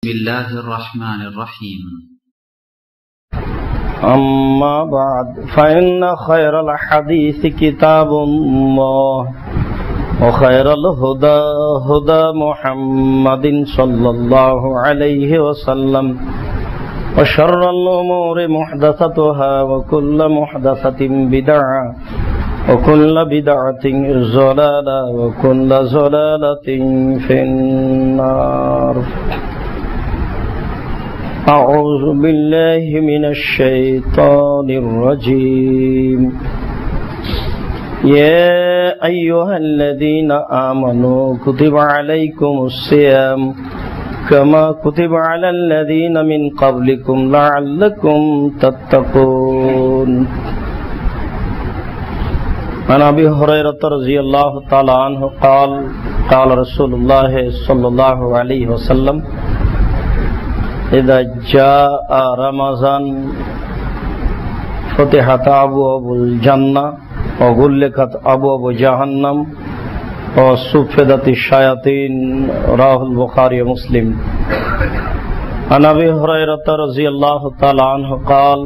بسم الله الرحمن الرحيم. أما بعد فإن خير الحديث كتاب الله وخير الهدى هدى محمد صلى الله عليه وسلم وشر الأمور محدثتها وكل محدثة بدعة وكل بدعة ضلالة وكل ضلالة في النار. أعوذ بالله من الشيطان الرجيم. يا أيها الذين آمنوا كتب عليكم الصيام كما كتب على الذين من قبلكم لعلكم تتقون. عن أبي هريرة رضي الله تعالى عنه قال قال رسول الله صلى الله عليه وسلم إذا جاء رمضان فتحت أبواب الجنة وغلقت أبواب جهنم وصفدت الشياطين. رواه البخاري ومسلم. عن أبي هريرة رضي الله تعالى عنه قال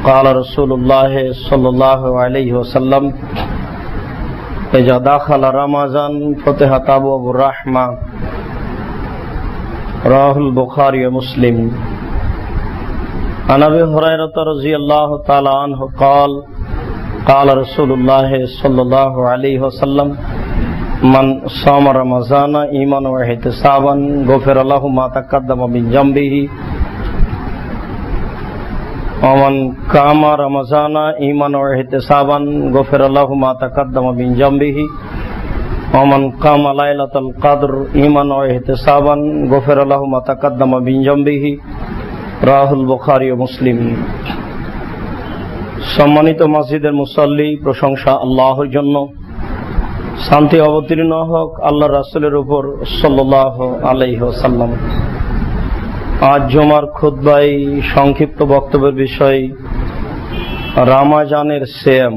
قال رسول الله صلى الله عليه وسلم إذا دخل رمضان فتحت أبواب الرحمة. رواه البخاري ومسلم. عن أبي هريرة رضي الله تعالى عنه قال قال رسول الله صلى الله عليه وسلم من صام رمضان إيمانا واحتسابا غفر له ما تقدم من ذنبه ومن قام رمضان إيمانا واحتسابا غفر له ما تقدم من ذنبه ومن قام ليلة القدر إيمانا واحتسابا غفر له ما تقدم من ذنبه. رواه البخاري ومسلم. সম্মানিত মসজিদের মুসল্লি, প্রশংসা আল্লাহর জন্য, শান্তি অবতীর্ণ হোক আল্লাহর রাসূলের উপর সাল্লাল্লাহু আলাইহি ওয়াসাল্লাম। আজ জুমার খুতবায় সংক্ষিপ্ত বক্তব্যের বিষয় রমজানের সিয়াম।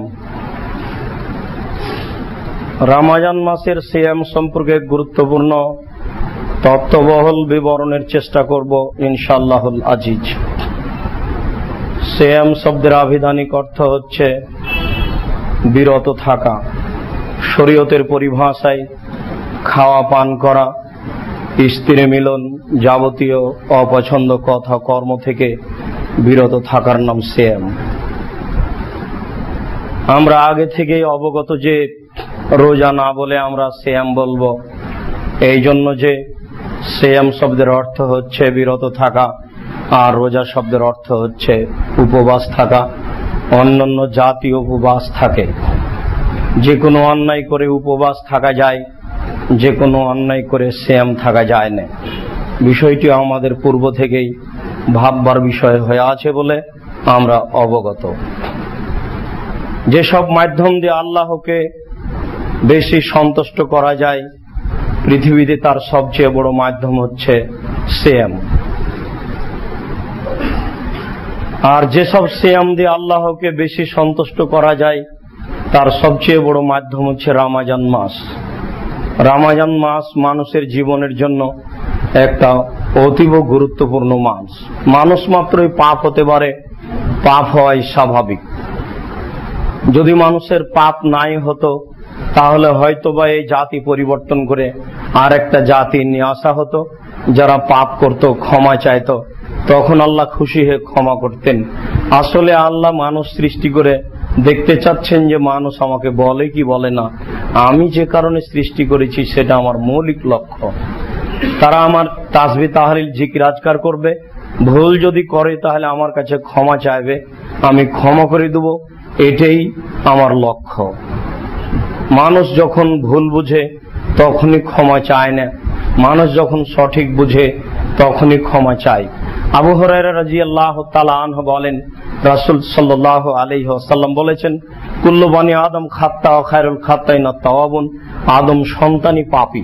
রমজান মাসের সিয়াম সম্পর্কে গুরুত্বপূর্ণ তত্ত্ববহুল বিবরণের চেষ্টা করব ইনশাআল্লাহুল আজিজ। সিয়াম শব্দের আভিধানিক অর্থ হচ্ছে বিরত থাকা। শরীয়তের পরিভাষায় খাওয়া পান করা, স্ত্রী মিলন, যাবতীয় অপছন্দ কথা কর্ম থেকে বিরত থাকার নাম সিয়াম। আমরা আগে থেকেই অবগত যে রোজা না বলে আমরা সিয়াম বলবো, এই জন্য যে সিয়াম শব্দের অর্থ হচ্ছে বিরত থাকা আর রোজা শব্দের অর্থ হচ্ছে উপবাস থাকা। অন্যান্য জাতীয় উপবাস থাকে, যে কোনো অন্যায় করে উপবাস থাকা যায়, যে কোনো অন্যায় করে সিয়াম থাকা যায় না। বিষয়টি আমাদের পূর্ব থেকেই ভাববার বিষয় হয়ে আছে বলে আমরা অবগত। যেসব মাধ্যম দিয়ে আল্লাহকে বেশি সন্তুষ্ট করা যায়, পৃথিবীতে তার সবচেয়ে বড় মাধ্যম হচ্ছে সিয়াম। আর যেসব সিয়াম দিয়ে আল্লাহকে বেশি সন্তুষ্ট করা যায় তার সবচেয়ে বড় মাধ্যম হচ্ছে রমজান মাস। রমজান মাস মানুষের জীবনের জন্য একটা অতীব গুরুত্বপূর্ণ মাস। মানুষ মাত্রই পাপ হতে পারে, পাপ হওয়াই স্বাভাবিক। যদি মানুষের পাপ নাই হতো তাহলে হয়তোবা এই জাতি পরিবর্তন করে আর একটা জাতি নিয়ে আসা হতো যারা পাপ করত, ক্ষমা চাইতো, তখন আল্লাহ খুশি হয়ে ক্ষমা করতেন। আসলে আল্লাহ মানুষ সৃষ্টি করে দেখতে চাচ্ছেন যে মানুষ আমাকে বলে কি বলে না। আমি যে কারণে সৃষ্টি করেছি সেটা আমার মৌলিক লক্ষ্য। তারা আমার তাসবিহ তাহলিল জিকির আজকার করবে, ভুল যদি করে তাহলে আমার কাছে ক্ষমা চাইবে, আমি ক্ষমা করে দেব, এটাই আমার লক্ষ্য। মানুষ যখন ভুল বুঝে তখনই ক্ষমা চায় না, মানুষ যখন সঠিক বুঝে তখনই ক্ষমা চায়। আবু হুরায়রা রাদিয়াল্লাহু তাআলা আনহু বলেন, রাসূল সাল্লাল্লাহু আলাইহি ওয়াসাল্লাম বলেছেন, কুল্লু বনি আদম খাত্তা ওয়া খায়রুল খাত্তাইনা তাওয়াবুন। আদম সন্তানই পাপী,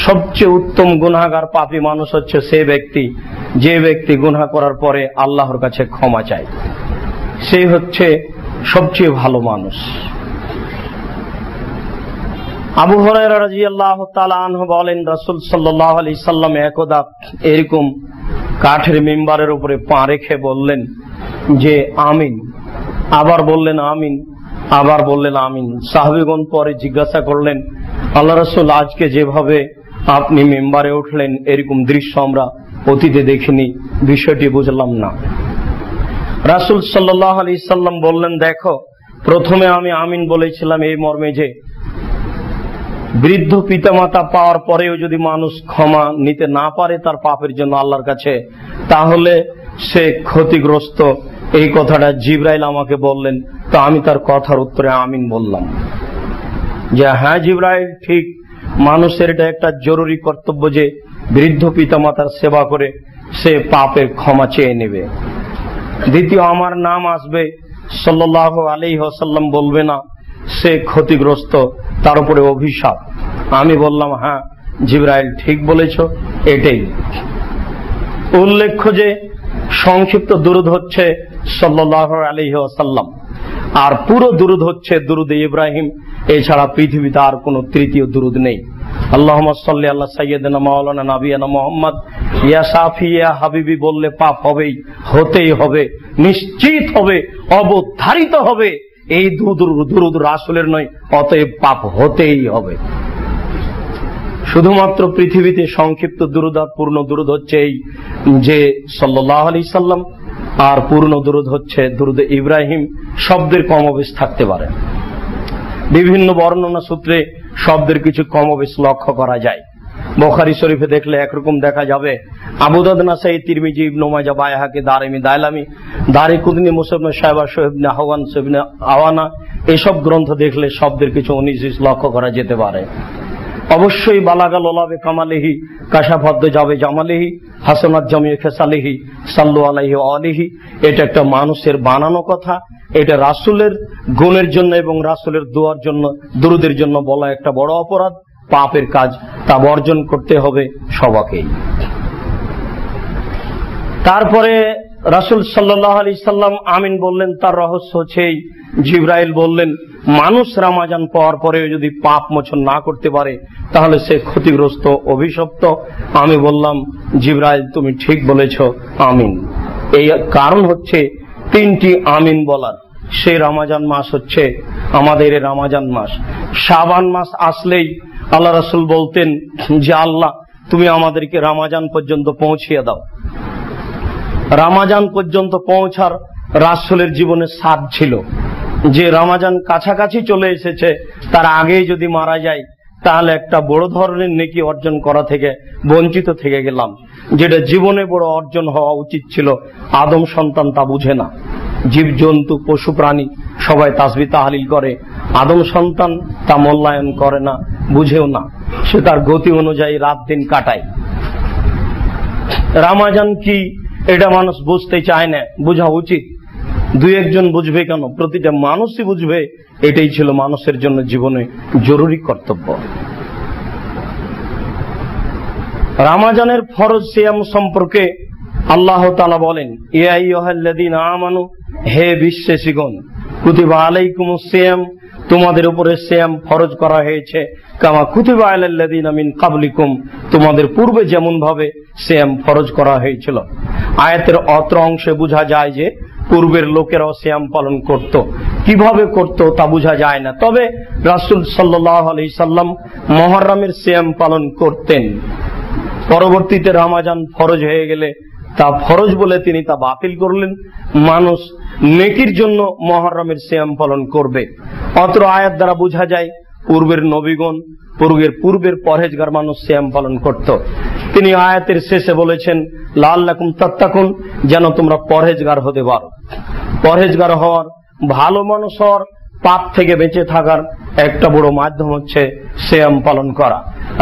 সবচেয়ে উত্তম গুনাহগার পাপী মানুষ হচ্ছে সে ব্যক্তি যে ব্যক্তি গুনাহ করার পরে আল্লাহর কাছে ক্ষমা চায়, সেই হচ্ছে সবচেয়ে ভালো মানুষ। আবু হুরায়রা রাদিয়াল্লাহু তাআলা আনহু বলেন, রাসূল সাল্লাল্লাহু আলাইহি সাল্লাম একদা এরকম কাঠের মিম্বারের উপরে পা রেখে বললেন যে আমিন, আবার বললেন আমিন, আবার বললেন আমিন। সাহাবীগণ পরে জিজ্ঞাসা করলেন, আল্লাহ রাসূল, আজকে যেভাবে আপনি মিম্বারে উঠলেন এরকম দৃশ্য আমরা অতীতে দেখিনি, বিষয়টি বুঝলাম না। রাসূল সাল্লাল্লাহু আলাইহি সাল্লাম বললেন, দেখো, প্রথমে আমি আমিন বলেছিলাম এই মর্মে যে বৃদ্ধ পিতামাতা পাওয়ার পরেও যদি মানুষ ক্ষমা নিতে না পারে তার পাপের জন্য আল্লাহর কাছে, তাহলে সে ক্ষতিগ্রস্ত। এই কথাটা জিবরাইল আমাকে বললেন, তো আমি তার কথার উত্তরে আমিন বললাম যে হ্যাঁ জিবরাইল, ঠিক, মানুষের এটা একটা জরুরি কর্তব্য যে বৃদ্ধ পিতামাতার সেবা করে সে পাপের ক্ষমা চেয়ে নেবে। দ্বিতীয়, আমার নাম আসবে, সাল্লাল্লাহু আলাইহি ওয়াসাল্লাম বলবে না সে ক্ষতিগ্রস্ত, তার উপরে অভিশাপ। আমি বললাম হ্যাঁ জিবরাইল, ঠিক বলেছ, এটাই। উল্লেখ্য যে সংক্ষিপ্ত দুরূদ হচ্ছে সাল্লাল্লাহু আলাইহি ওয়াসাল্লাম, আর পুরো দুরূদ হচ্ছে দুরূদে ইব্রাহিম। এছাড়া পৃথিবীতে আর কোন তৃতীয় দুরূদ নেই। আল্লাহুম্মা সাল্লি আলা সাইয়্যিদিনা মাওলানা নাবিয়ানা মুহাম্মদ, ইয়া শাফি ইয়া হাবিবি বললে পাপ হবেই, হতেই হবে, নিশ্চিত হবে, অবধারিত হবে। এই দুরূদ রাসূলের নয়, অতএব পাপ হতেই হবে। শুধুমাত্র পৃথিবীতে সংক্ষিপ্ত দুরূদ আর পূর্ণ দুরূদ হচ্ছে এই যে সাল্লাল্লাহু আলাইহি সাল্লাম, আর পূর্ণ দুরূদ হচ্ছে দুরূদে ইব্রাহিম। শব্দের কমবেশ থাকতে পারে, বিভিন্ন বর্ণনা সূত্রে শব্দের কিছু কমবেশ লক্ষ্য করা যায়। বুখারী শরীফে দেখলে একরকম দেখা যাবে, আবু দাউদ, নাসাই, তিরমিজি, ইবনে মাজাহ, বাইহাকি, দারিমি, দাইলামি, দারিকুতনি, মুসলিম, সাহেবা, ইবনে হাওয়ান, ইবনে আওয়ানা, এসব গ্রন্থ দেখলে শব্দের কিছু 19-20 লক্ষ্য করা যেতে পারে। অবশ্যই বালাগাল ওলাবে কামালিহি, কাশাফাদ্দ যাবে জামালিহি, হাসানাত জামিয়ে খেসালিহি, সাল্লু আলাইহি ওয়া আলিহি, এটা একটা মানুষের বানানো কথা। এটা রাসূলের গুণের জন্য এবং রাসূলের দোয়ার জন্য, দুরূদের জন্য বলা একটা বড় অপরাধ, পাপের কাজ, তা বর্জন করতে হবে সবাকেই। তারপরে রাসূল সাল্লাল্লাহু আলাইহি সাল্লাম আমিন বললেন। তার রহস্য হচ্ছে জিবরাইল বললেন, মানুষ রামাজান পাওয়ার পরেও যদি পাপ মোচন না করতে পারে তাহলে সে ক্ষতিগ্রস্ত, অভিশপ্ত। আমি বললাম, জিবরাইল তুমি ঠিক বলেছ, আমিন। এই কারণ হচ্ছে 3টি আমিন বলার। সেই রমজান মাস হচ্ছে আমাদের রমজান মাস। শাবান মাস আসলেই আল্লাহ রাসূল বলতেন যে আল্লাহ তুমি আমাদেরকে রমজান পর্যন্ত পৌঁছিয়ে দাও। রমজান পর্যন্ত পৌঁছার রাসূলের জীবনে সাধ ছিল যে রমজান কাছাকাছি চলে এসেছে, তার আগেই যদি মারা যায় তাহলে একটা বড় ধরনের নেকি অর্জন করা থেকে বঞ্চিত থেকে গেলাম, যেটা জীবনে বড় অর্জন হওয়া উচিত ছিল। আদম সন্তান তা বুঝে না, জীবজন্তু, পশু প্রাণী সবাই তাসবিহ তাহলিল করে, আদম সন্তান তা মূল্যায়ন করে না, বুঝেও না, সে তার গতি অনুযায়ী রাত দিন কাটায়। রমজান কি এটা মানুষ বুঝতে চায় না, বোঝা উচিত। 2-1 জন বুঝবে কেন, প্রতিটা মানুষই বুঝবে। এটাই ছিল মানুষের জন্য জীবনে জরুরি কর্তব্য। রমজানের ফরজ সিয়াম সম্পর্কে আল্লাহ তাআলা বলেন, ইয়া আইয়ুহাল্লাযীনা আমানু, হে বিশ্বাসীগণ, কুতিবা আলাইকুমুস সিয়াম, তোমাদের উপরে সিয়াম ফরজ করা হয়েছে, কামা কুতিবা আলাল্লাযীনা মিন ক্বাবলিকুম, তোমাদের পূর্বে যেমন ভাবে সিয়াম ফরজ করা হয়েছিল। আয়াতের অত্র অংশে বোঝা যায় যে পূর্বের লোকেরাও সিয়াম পালন করত, কিভাবে করত তা বোঝা যায় না। তবে রাসূল সাল্লাল্লাহু আলাইহি সাল্লাম মুহররমের সিয়াম পালন করতেন। পরবর্তীতে রমজান ফরজ হয়ে গেলে তা ফরজ বলে তিনি তা বাতিল করলেন। মানুষ নেকির জন্য মুহররমের সিয়াম পালন করবে। অত্র আয়াত দ্বারা বোঝা যায় পূর্বের নবীগণ, পূর্বের পরহেজগার মানুষ সিয়াম পালন করত। তিনি আয়াতের শেষে বলেছেন, লাআল্লাকুম তাত্তাকুন, যেন তোমরা পরহেজগার হতে পারো। পরহেজগার হওয়ার, ভালো মানুষ হওয়ার, পাপ থেকে বেঁচে থাকার একটা বড় মাধ্যম হচ্ছে সিয়াম পালন করা।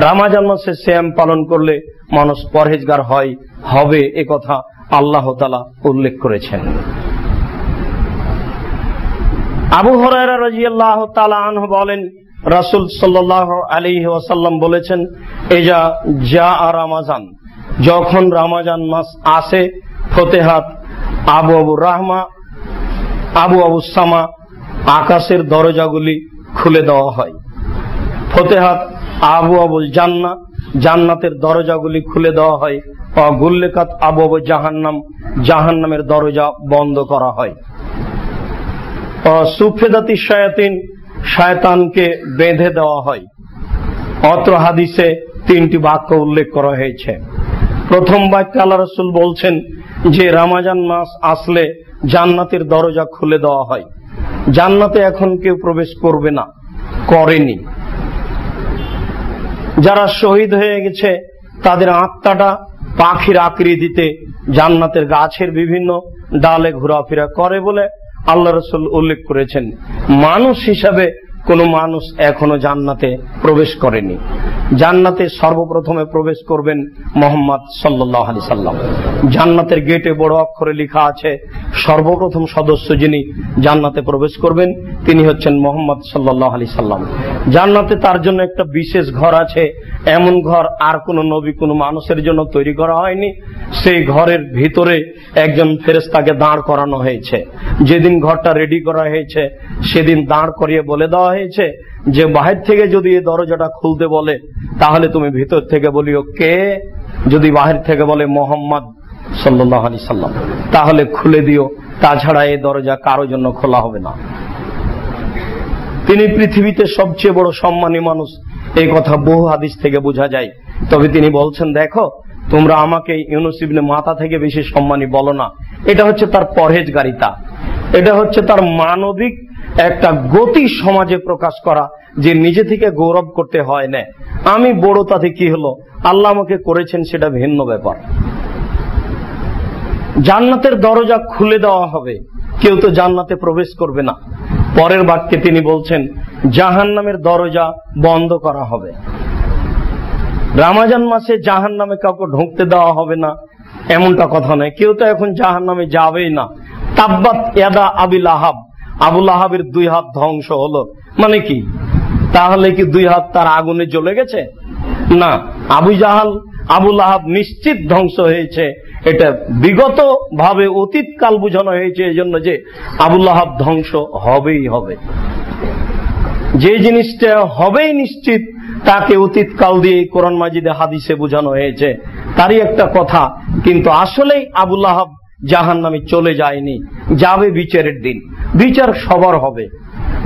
রমজান মাসে সিয়াম পালন করলে মানুষ পরহেজগার হবে, এ কথা আল্লাহ তাআলা উল্লেখ করেছেন। আবু হুরায়রা রাদিয়াল্লাহু তাআলা আনহু বলেন, রাসূল সাল্লাল্লাহু আলাইহি ওয়াসাল্লাম বলেছেন, এজা জা রমাজান, যখন রমজান মাস আসে, ফতেহাত আবু সামা, আকাশের দরজাগুলি খুলে দেওয়া হয়। ফতেহাত আবু আবুল জান্নাহ, জান্নাতের দরজাগুলি খুলে দেওয়া হয়। গুল্লেকাত আবু আবু জাহান্নাম, জাহান্নামের দরজা বন্ধ করা হয়। সুফেদাতি শায়াতিন, শয়তানকে বেঁধে দেওয়া হয়। অত্র হাদিসে 3টি বাক্য উল্লেখ করা হয়েছে। প্রথম বাক্যে আল্লাহ রাসূল বলছেন যে রমজান মাস আসলে জান্নাতের দরজা খুলে দেওয়া হয়। জান্নাতে এখন কেউ প্রবেশ করবে না, করেনি। যারা শহীদ হয়ে গেছে তাদের আত্মাটা পাখির আকৃতিতে জান্নাতের গাছের বিভিন্ন ডালে ঘোরাফেরা করে বলে আল্লাহ রাসূল উল্লেখ করেছেন। মানুষ হিসাবে কোন মানুষ এখনো জান্নাতে প্রবেশ করেনি। জান্নাতে সর্বপ্রথমে প্রবেশ করবেন মুহাম্মদ সাল্লাল্লাহু আলাইহি সাল্লাম। জান্নাতের গেটে বড় অক্ষরে লেখা আছে, সর্বপ্রথম সদস্য যিনি জান্নাতে প্রবেশ করবেন তিনি হচ্ছেন মুহাম্মদ সাল্লাল্লাহু আলাইহি সাল্লাম। জান্নাতে তার জন্য একটা বিশেষ ঘর আছে, এমন ঘর আর কোন নবী কোন মানুষের জন্য তৈরি করা হয়নি। সেই ঘরের ভিতরে একজন ফেরেশতাকে দাঁড় করানো হয়েছে। যেদিন ঘরটা রেডি করা হয়েছে সেদিন দাঁড় করিয়ে বলে দেওয়া হয়েছে যে বাহির থেকে যদি এই দরজাটা খুলতে বলে তাহলে তুমি ভিতর থেকে বলিও কে। যদি বাহির থেকে বলে মুহাম্মদ সাল্লাল্লাহু আলাইহি সাল্লাম তাহলে খুলে দিও, তাছাড়া এই দরজা কারো জন্য খোলা হবে না। তিনি পৃথিবীতে সবচেয়ে বড় সম্মানী মানুষ, এই কথা বহু হাদিস থেকে বোঝা যায়। তবে তিনি বলছেন, দেখো তোমরা আমাকে ইউনুস ইবনে মাতা থেকে বেশি সম্মানী বলো না। এটা হচ্ছে তার পরহেজগারিতা, এটা হচ্ছে তার মানবিক একটা গতি সমাজে প্রকাশ করা, যে নিজে থেকে গৌরব করতে হয় না। আমি বড় তাতে কি হলো, আল্লাহ আমাকে করেছেন সেটা ভিন্ন ব্যাপার। জান্নাতের দরজা খুলে দেওয়া হবে, কেউ তো জান্নাতে প্রবেশ করবে না। পরের বাক্যে তিনি বলছেন জাহান্নামের দরজা বন্ধ করা হবে। রমজান মাসে জাহান্নামে কাউকে ঢুকতে দেওয়া হবে না এমনটা কথা নয়। কেউ তো এখন জাহান্নামে যাবেই না। তাব্বাত ইয়াদা আবিল আহাব, আবুল আহাবের 2 হাত ধ্বংস হলো মানে কি? তাহলে কি 2 হাত তার আগুনে জ্বলে গেছে? না, আবু জাহাল আবুল আহাব নিশ্চিত ধ্বংস হয়েছে। এটা বিগত ভাবে অতীতকাল বোঝানো হয়েছে এই জন্য যে আবুল আহাব ধ্বংস হবেই হবে। যে জিনিসটা হবেই নিশ্চিত তাকে অতীতকাল দিয়ে কোরআন মাজিদে হাদিসে বোঝানো হয়েছে, তারই একটা কথা। কিন্তু আসলেই আবুল আহাব জাহান্নামে চলে যায়নি, যাবে বিচারের দিন। বিচার সবার হবে,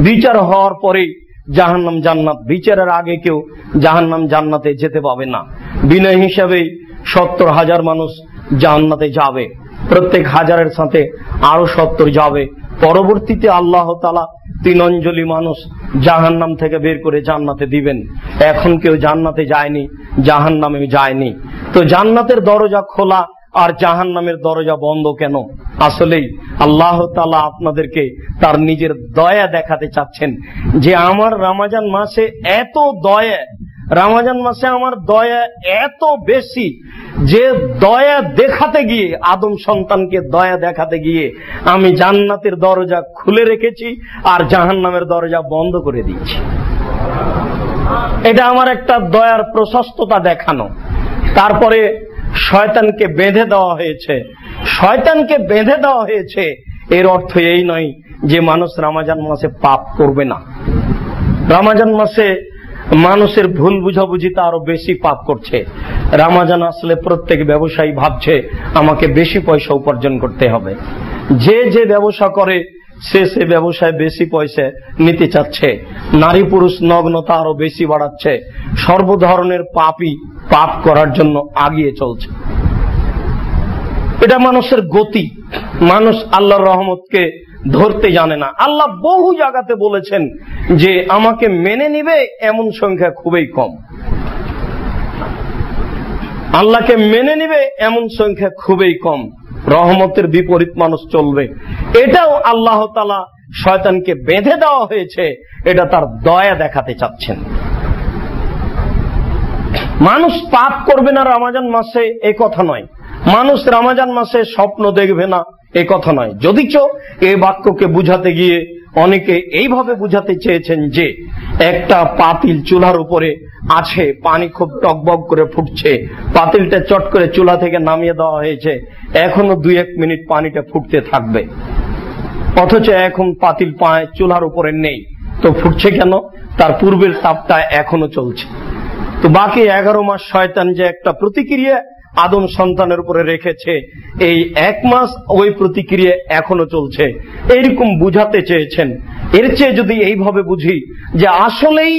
বিচার হওয়ার পরেই জাহান্নাম জান্নাত। বিচারের আগে কেউ জাহান্নাম জান্নাতে যেতে পাবে না। বিনয় হিসাবে 70,000 মানুষ জান্নাতে যাবে, প্রত্যেক হাজারের সাথে আরো 70 যাবে। পরবর্তীতে আল্লাহ তাআলা 3 অঞ্জলি মানুষ জাহান্নাম থেকে বের করে জান্নাতে দিবেন। এখন কেউ জান্নাতে যায়নি, জাহান্নামে যায়নি। তো জান্নাতের দরজা খোলা আর জাহান্নামের দরজা বন্ধ কেন? আসলেই আল্লাহ তাআলা আপনাদেরকে তার নিজের দয়া দেখাতে চাচ্ছেন যে আমার রমজান মাসে এত দয়া, রমজান মাসে আমার দয়া এত বেশি যে দয়া দেখাতে গিয়ে, আদম সন্তানকে দয়া দেখাতে গিয়ে আমি জান্নাতের দরজা খুলে রেখেছি আর জাহান্নামের দরজা বন্ধ করে দিয়েছি। এটা আমার একটা দয়ার প্রশস্ততা দেখানো। তারপরে শয়তানকে বেঁধে দেওয়া হয়েছে। শয়তানকে বেঁধে দেওয়া হয়েছে এর অর্থ এই নয় যে মানুষ রমজান মাসে পাপ করবে না। রমজান মাসে মানুষের ভুল বুঝাবুঝিতে আরো বেশি পাপ করছে। রমজান আসলে প্রত্যেক ব্যবসায়ী ভাবছে আমাকে বেশি পয়সা উপার্জন করতে হবে। যে যে ব্যবসা করে সে ব্যবসায় বেশি পয়সা নিতে চাচ্ছে। নারী পুরুষ নগ্নতা আরো বেশি বাড়াচ্ছে। সর্ব ধরনের পাপই পাপ করার জন্য আগিয়ে চলছে। এটা মানুষের গতি। মানুষ আল্লাহর রহমতকে ধরতে জানে না। আল্লাহ বহু জায়গাতে বলেছেন যে আমাকে মেনে নিবে এমন সংখ্যা খুবই কম। আল্লাহকে মেনে নিবে এমন সংখ্যা খুবই কম। রহমতের বিপরীত মানুষ চলবে। এটাও আল্লাহ তাআলা শয়তানকে বেঁধে দেওয়া হয়েছে, এটা তার দয়া দেখাতে চাচ্ছেন। মানুষ পাপ করবে না রমজান মাসে এ কথা নয়, মানুষ রমজান মাসে স্বপ্ন দেখবে না এ কথা নয়। যদিচ এই বাক্যকে বুঝাতে গিয়ে অনেকে এইভাবে বুঝাতে চেয়েছেন যে একটা পাতিল চুলার উপরে আছে, পানি খুব টকবক করে ফুটছে, পাতিলটা চট করে চুলা থেকে নামিয়ে দেওয়া হয়েছে, এখনো 2-1 মিনিট পানিটা ফুটতে থাকবে। অথচ এখন পাতিল চুলার উপরে নেই, তো ফুটছে কেন? তার পূর্বের তাপটা এখনো চলছে। তো বাকি 11 মাস শয়তান যে একটা প্রতিক্রিয়া আদম সন্তানের উপরে রেখেছে, এই 1 মাস ওই প্রতিক্রিয়া এখনো চলছে, এইরকম বুঝাতে চেয়েছেন। এর চেয়ে যদি এইভাবে বুঝি যে আসলেই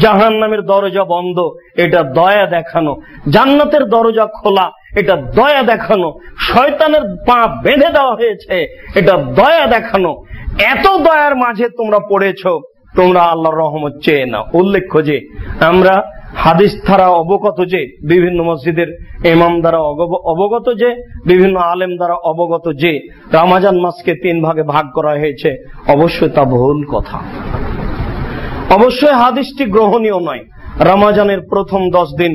জাহান্নামের দরজা বন্ধ, এটা দয়া দেখানো, জান্নাতের দরজা খোলা, এটা দয়া দেখানো, শয়তানের পা বেঁধে দেওয়া হয়েছে, এটা দয়া দেখানো, এত দয়ার মাঝে তোমরা পড়েছো, তোমরা আল্লাহর রহমত চেয়ে নাও। উল্লেখ্য যে আমরা হাদিস দ্বারা অবগত যে, বিভিন্ন মসজিদের ইমাম দ্বারা অবগত যে, বিভিন্ন আলেম দ্বারা অবগত যে রমজান মাসকে 3 ভাগে ভাগ করা হয়েছে, অবশ্যই তা ভুল কথা। অবশ্যই হাদিসটি গ্রহণীয় নয়। রমজানের প্রথম 10 দিন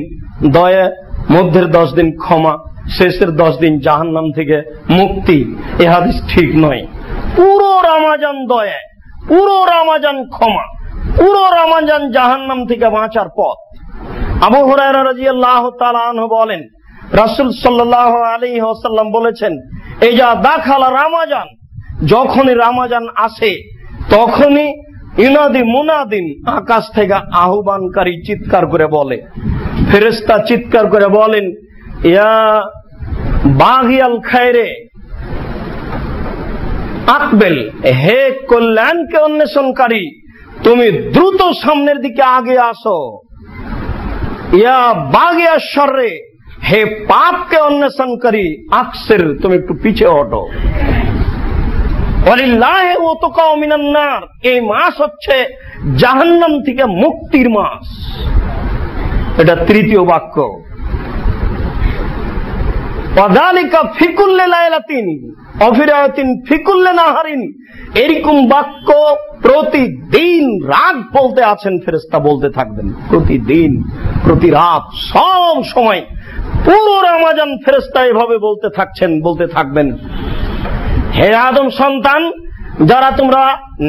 দয়া, মধ্যের 10 দিন ক্ষমা, শেষের 10 দিন জাহান্নাম থেকে মুক্তি, এ হাদিস ঠিক নয়। পুরো রমজান দয়া, পুরো রমজান ক্ষমা, পুরো রমজান জাহান্নাম থেকে বাঁচার পথ। আবু হুরায়রা রাদিয়াল্লাহু তাআলা আনহু বলেন, রাসূল সাল্লাল্লাহু আলাইহি ওয়াসাল্লাম বলেছেন, ইজা দাখালা রমজান, যখনই রমজান আসে তখনই ইনাদি মুনাদিন, আকাশ থেকে আহ্বানকারী চিৎকার করে বলে, ফেরেশতা চিৎকার করে বলেন, ইয়া বাগিয়াল খায়রে আকবেল, হে কল্যাণকে অন্বেষণকারী, তুমি দ্রুত সামনের দিকে আগে আসো। ইয়া বাগিয়া শররে, হে পাপকে অন্বেষণকারী আকসির, তুমি একটু পিছিয়ে হটো। ওয়ালিল্লাহি ওয়াতাকাউ মিনান নার, এই মাস হচ্ছে জাহান্নাম থেকে মুক্তির মাস। এটা তৃতীয় বাক্য। ওয়াযালিকা ফি কুল্লি লাইলাতিন অফিরাতিন ফি কুল্লি নাহারিন, এরকম বাক্য প্রতিদিন রাত বলতে আছেন ফেরেশতা, বলতে থাকবেন প্রতিদিন, প্রতি রাত, সব সময় পুরো রমজান ফেরেশতা এভাবে বলতে থাকছেন, বলতে থাকবেন, হে আদম সন্তান, যারা তোমরা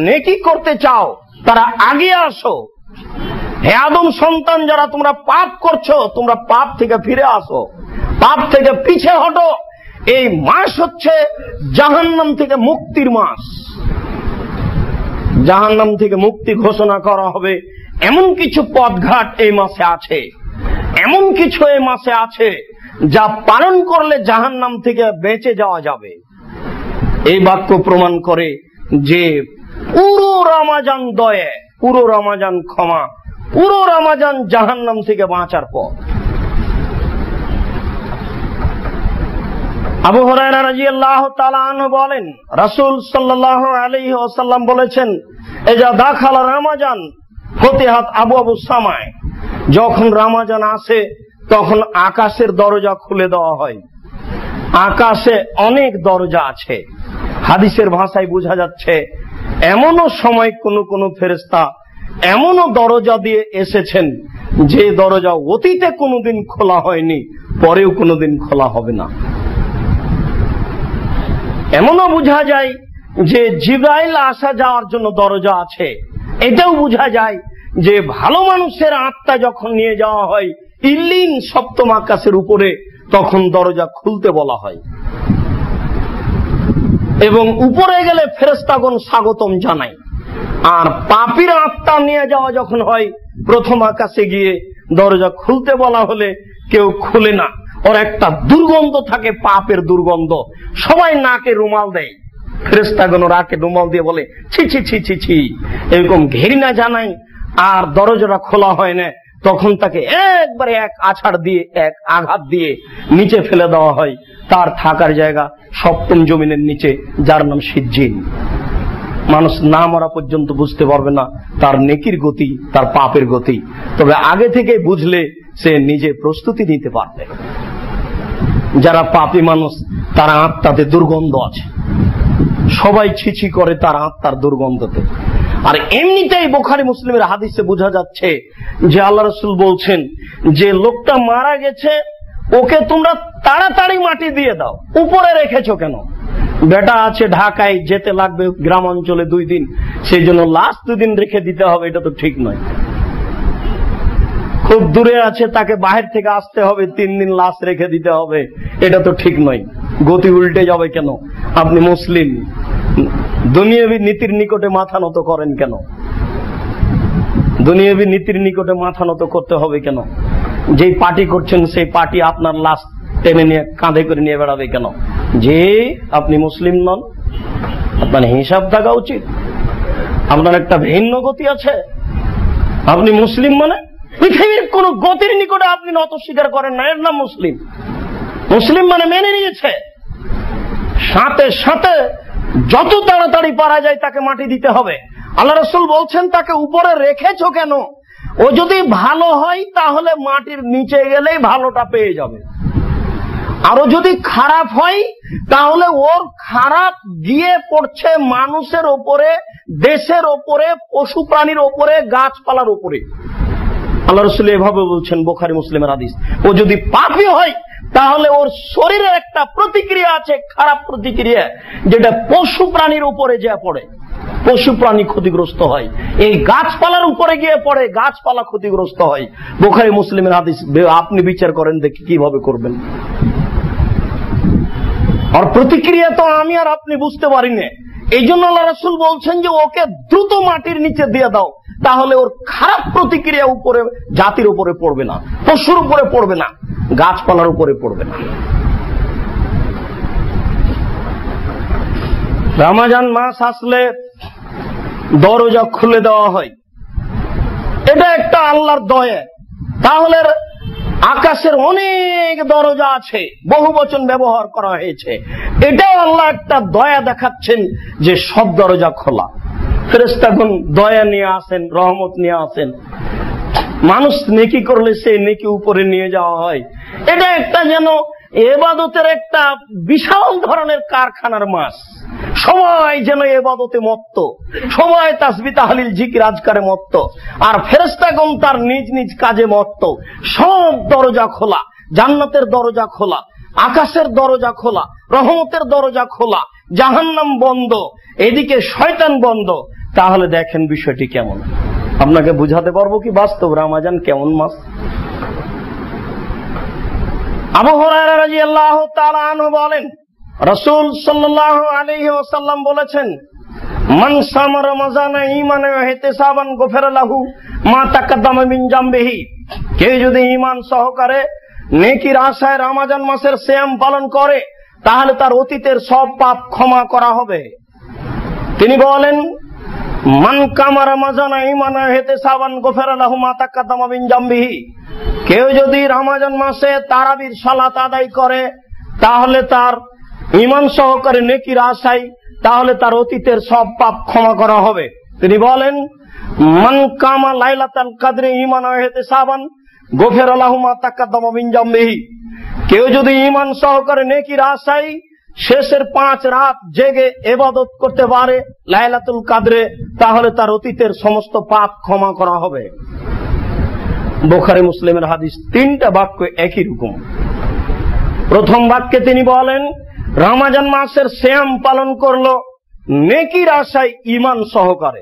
নেকি করতে চাও তারা আগে আসো। হে আদম সন্তান, যারা তোমরা পাপ করছো, তোমরা পাপ থেকে ফিরে আসো, পাপ থেকে পিছে হটো। এই মাস হচ্ছে জাহান্নাম থেকে মুক্তির মাস। জাহান্নাম থেকে মুক্তি ঘোষণা করা হবে এমন কিছু পথঘাট এই মাসে আছে, এমন কিছু এই মাসে আছে যা পালন করলে জাহান্নাম থেকে বেঁচে যাওয়া যাবে। এই বাক্য প্রমাণ করে যে পুরো রমজান দয়া, পুরো রমজান ক্ষমা, পুরো রমজান জাহান্নাম থেকে বাঁচার পথ। আবু হুরায়রা রাদিয়াল্লাহু তাআলা আনহু বলেন, রাসূল সাল্লাল্লাহু আলাইহি ওয়াসাল্লাম বলেছেন, ইজা দাখালা রমজান ফতিহাত আবওয়াবুস সামায়, যখন রমজান আসে তখন আকাশের দরজা খুলে দেওয়া হয়। আকাশে অনেক দরজা আছে। হাদিসের ভাষায় বোঝা যাচ্ছে এমনও সময় কোন ফেরেশতা এমনও দরজা দিয়ে এসেছেন যে দরজা অতীতে কোনোদিন খোলা হয়নি, পরেও কোনোদিন খোলা হবে না। এমনও বোঝা যায় যে জিবরাইল আসা যাওয়ার জন্য দরজা আছে। এটাও বোঝা যায় যে ভালো মানুষের আত্মা যখন নিয়ে যাওয়া হয় ইল্লিন 7ম আকাশের উপরে, তখন দরজা খুলতে বলা হয়, এবং উপরে গেলে ফেরেশতাগণ স্বাগতম জানায়। আর পাপীর আত্মা নিয়ে যাওয়া যখন হয় 1ম আকাশে গিয়ে দরজা খুলতে বলা হলে কেউ খুলে না। ওর একটা দুর্গন্ধ থাকে, পাপের দুর্গন্ধ। সবাই নাকে রুমাল দেয়, ফেরেশতাগণ নাকে রুমাল দিয়ে বলে ছি ছি ছি ছি ছি, এরকম ঘৃণা জানায়। আর দরজাটা খোলা হয় না, তখন তাকে একবারে এক আছাড় দিয়ে, এক আঘাত দিয়ে নিচে ফেলে দেওয়া হয়। তার থাকার জায়গা 7ম জমিনের নিচে, যার নাম সিজ্জিন। মানুষ না মরা পর্যন্ত বুঝতে পারবে না তার নেকির গতি, তার পাপের গতি। তবে আগে থেকে বুঝলে সে নিজে প্রস্তুতি নিতে পারবে। যারা পাপী মানুষ তার আত্মাতে দুর্গন্ধ আছে, সবাই ছিছি করে তার আত্মার দুর্গন্ধতে। আর এমনিতেই বুখারী মুসলিমের হাদিসে বোঝা যাচ্ছে যে আল্লাহ রাসূল বলছেন যে লোকটা মারা গেছে, ওকে তোমরা তাড়াতাড়ি মাটি দিয়ে দাও, উপরে রেখেছো কেন? বেটা আছে ঢাকায়, যেতে লাগবে গ্রাম অঞ্চলে 2 দিন, সেই জন্য লাশ 2 দিন রেখে দিতে হবে, এটা তো ঠিক নয়। খুব দূরে আছে, তাকে বাহির থেকে আসতে হবে, 3 দিন লাশ রেখে দিতে হবে, এটা তো ঠিক নয়। গতি উল্টে যাবে কেন? আপনি মুসলিম, দুনিয়াবী নীতির নিকটে মাথা নত করেন কেন? দুনিয়াবী নীতির নিকটে মাথা নত করতে হবে কেন? যেই পার্টি করছেন সেই পার্টি আপনার লাশ টেনে নিয়ে কাঁধে করে নিয়ে বেড়াবে কেন? যে আপনি মুসলিম নন, আপনার হিসাব থাকা উচিত। আপনার একটা ভিন্ন গতি আছে। আপনি মুসলিম মানে পৃথিবীর কোন গতির নিকটে আপনি নত স্বীকার করেন না, এর নাম মুসলিম। মুসলিম মানে মেনে নিয়েছে, সাথে সাথে যত তাড়াতাড়ি পারা যায় তাকে মাটি দিতে হবে। আল্লাহ রাসূল বলছেন, তাকে উপরে রেখেছো কেন? ও যদি ভালো হয় তাহলে মাটির নিচে গেলেই ভালোটা পেয়ে যাবে, আরো যদি খারাপ হয় তাহলে ওর খারাপ গিয়ে পড়ছে মানুষের ওপরে, দেশের ওপরে, পশু প্রাণীর ওপরে, গাছপালার ওপরে। আল্লাহ রাসূল এভাবে বলছেন, বুখারী মুসলিমের হাদিস। ও যদি পাপী হয় তাহলে ওর শরীরে একটা প্রতিক্রিয়া আছে, খারাপ প্রতিক্রিয়া, যেটা পশু প্রাণীর উপরে যা পড়ে, পশু প্রাণী ক্ষতিগ্রস্ত হয়। এই গাছপালার উপরে গিয়ে পড়ে, গাছপালা ক্ষতিগ্রস্ত হয়। বুখারী মুসলিমের হাদিস। আপনি বিচার করেন দেখি কিভাবে করবেন। আর প্রতিক্রিয়া তো আমি আর আপনি বুঝতে পারি না। এই জন্য আল্লাহ রাসূল বলছেন যে ওকে দ্রুত মাটির নিচে দিয়ে দাও, তাহলে ওর খারাপ প্রতিক্রিয়া উপরে, জাতির উপরে পড়বে না, পশুর উপরে পড়বে না, গাছপালার উপরে পড়বে না। রমজান মাস আসলে দরজা খুলে দেওয়া হয়, এটা একটা আল্লাহর দয়া। তাহলে আকাশের অনেক দরজা আছে, বহু বচন ব্যবহার করা হয়েছে। এটাও আল্লাহ একটা দয়া দেখাচ্ছেন যে সব দরজা খোলা। ফেরেশতাগণ দয়া নিয়ে আসেন, রহমত নিয়ে আসেন। মানুষ নেকি করলে সেই নেকি উপরে নিয়ে যাওয়া হয়। এটা একটা যেন ইবাদতের একটা বিশাল ধরনের কারখানার মাস। সবাই যেন ইবাদতে মত্ত, সবাই তাসবিহ তাহলিল জিকির আজকারে মত্ত, আর ফেরেশতাগণ তার নিজ নিজ কাজে মত্ত। সব দরজা খোলা, জান্নাতের দরজা খোলা, আকাশের দরজা খোলা, রহমতের দরজা খোলা, জাহান্নাম বন্ধ, এদিকে শয়তান বন্ধ। তাহলে দেখেন বিষয়টি কেমন, আপনাকে বুঝাতে পারবো কি বাস্তব রমজান কেমন মাস। আবু হুরায়রা রাদিয়াল্লাহু তাআলা আনহু বলেন, রাসূল সাল্লাল্লাহু আলাইহি ওয়াসাল্লাম বলেছেন, মান সামা রমাযানা ঈমানান ওয়া ইহতিসাবান গুফিরা লাহু মা তাকাদ্দামা মিন জামবিহি। কেউ যদি ঈমান সহকারে নেকির আশায় রমজান মাসের সিয়াম পালন করে তাহলে তার অতীতের সব পাপ ক্ষমা করা হবে। তিনি বলেন, মান কামা রমাযানা ঈমানান ওয়া ইহতিসাবান গুফিরা লাহু মা তাকাদ্দামা মিন জামবিহি। কেউ যদি রমজান মাসে তারাবির সালাত আদায় করে তাহলে তার ঈমান সহকারে নেকির আশায়, তাহলে তার অতীতের সব পাপ ক্ষমা করা হবে। তিনি বলেন, মান কামা লাইলাতুল কদরে ঈমানান ওয়া ইহতিসাবান গুফিরা লাহু মা তাকাদ্দামা মিন জামবিহি। কেউ যদি ঈমান সহকারে নেকির আশায় শেষের 5 রাত জেগে ইবাদত করতে পারে লাইলাতুল কদরে, তাহলে তার অতীতের সমস্ত পাপ ক্ষমা করা হবে। বুখারী মুসলিমের হাদিস। 3টা বাক্য একই রকম। প্রথম বাক্যে তিনি বলেন, রমজান মাসের সিয়াম পালন করলো নেকির আশায় ঈমান সহকারে।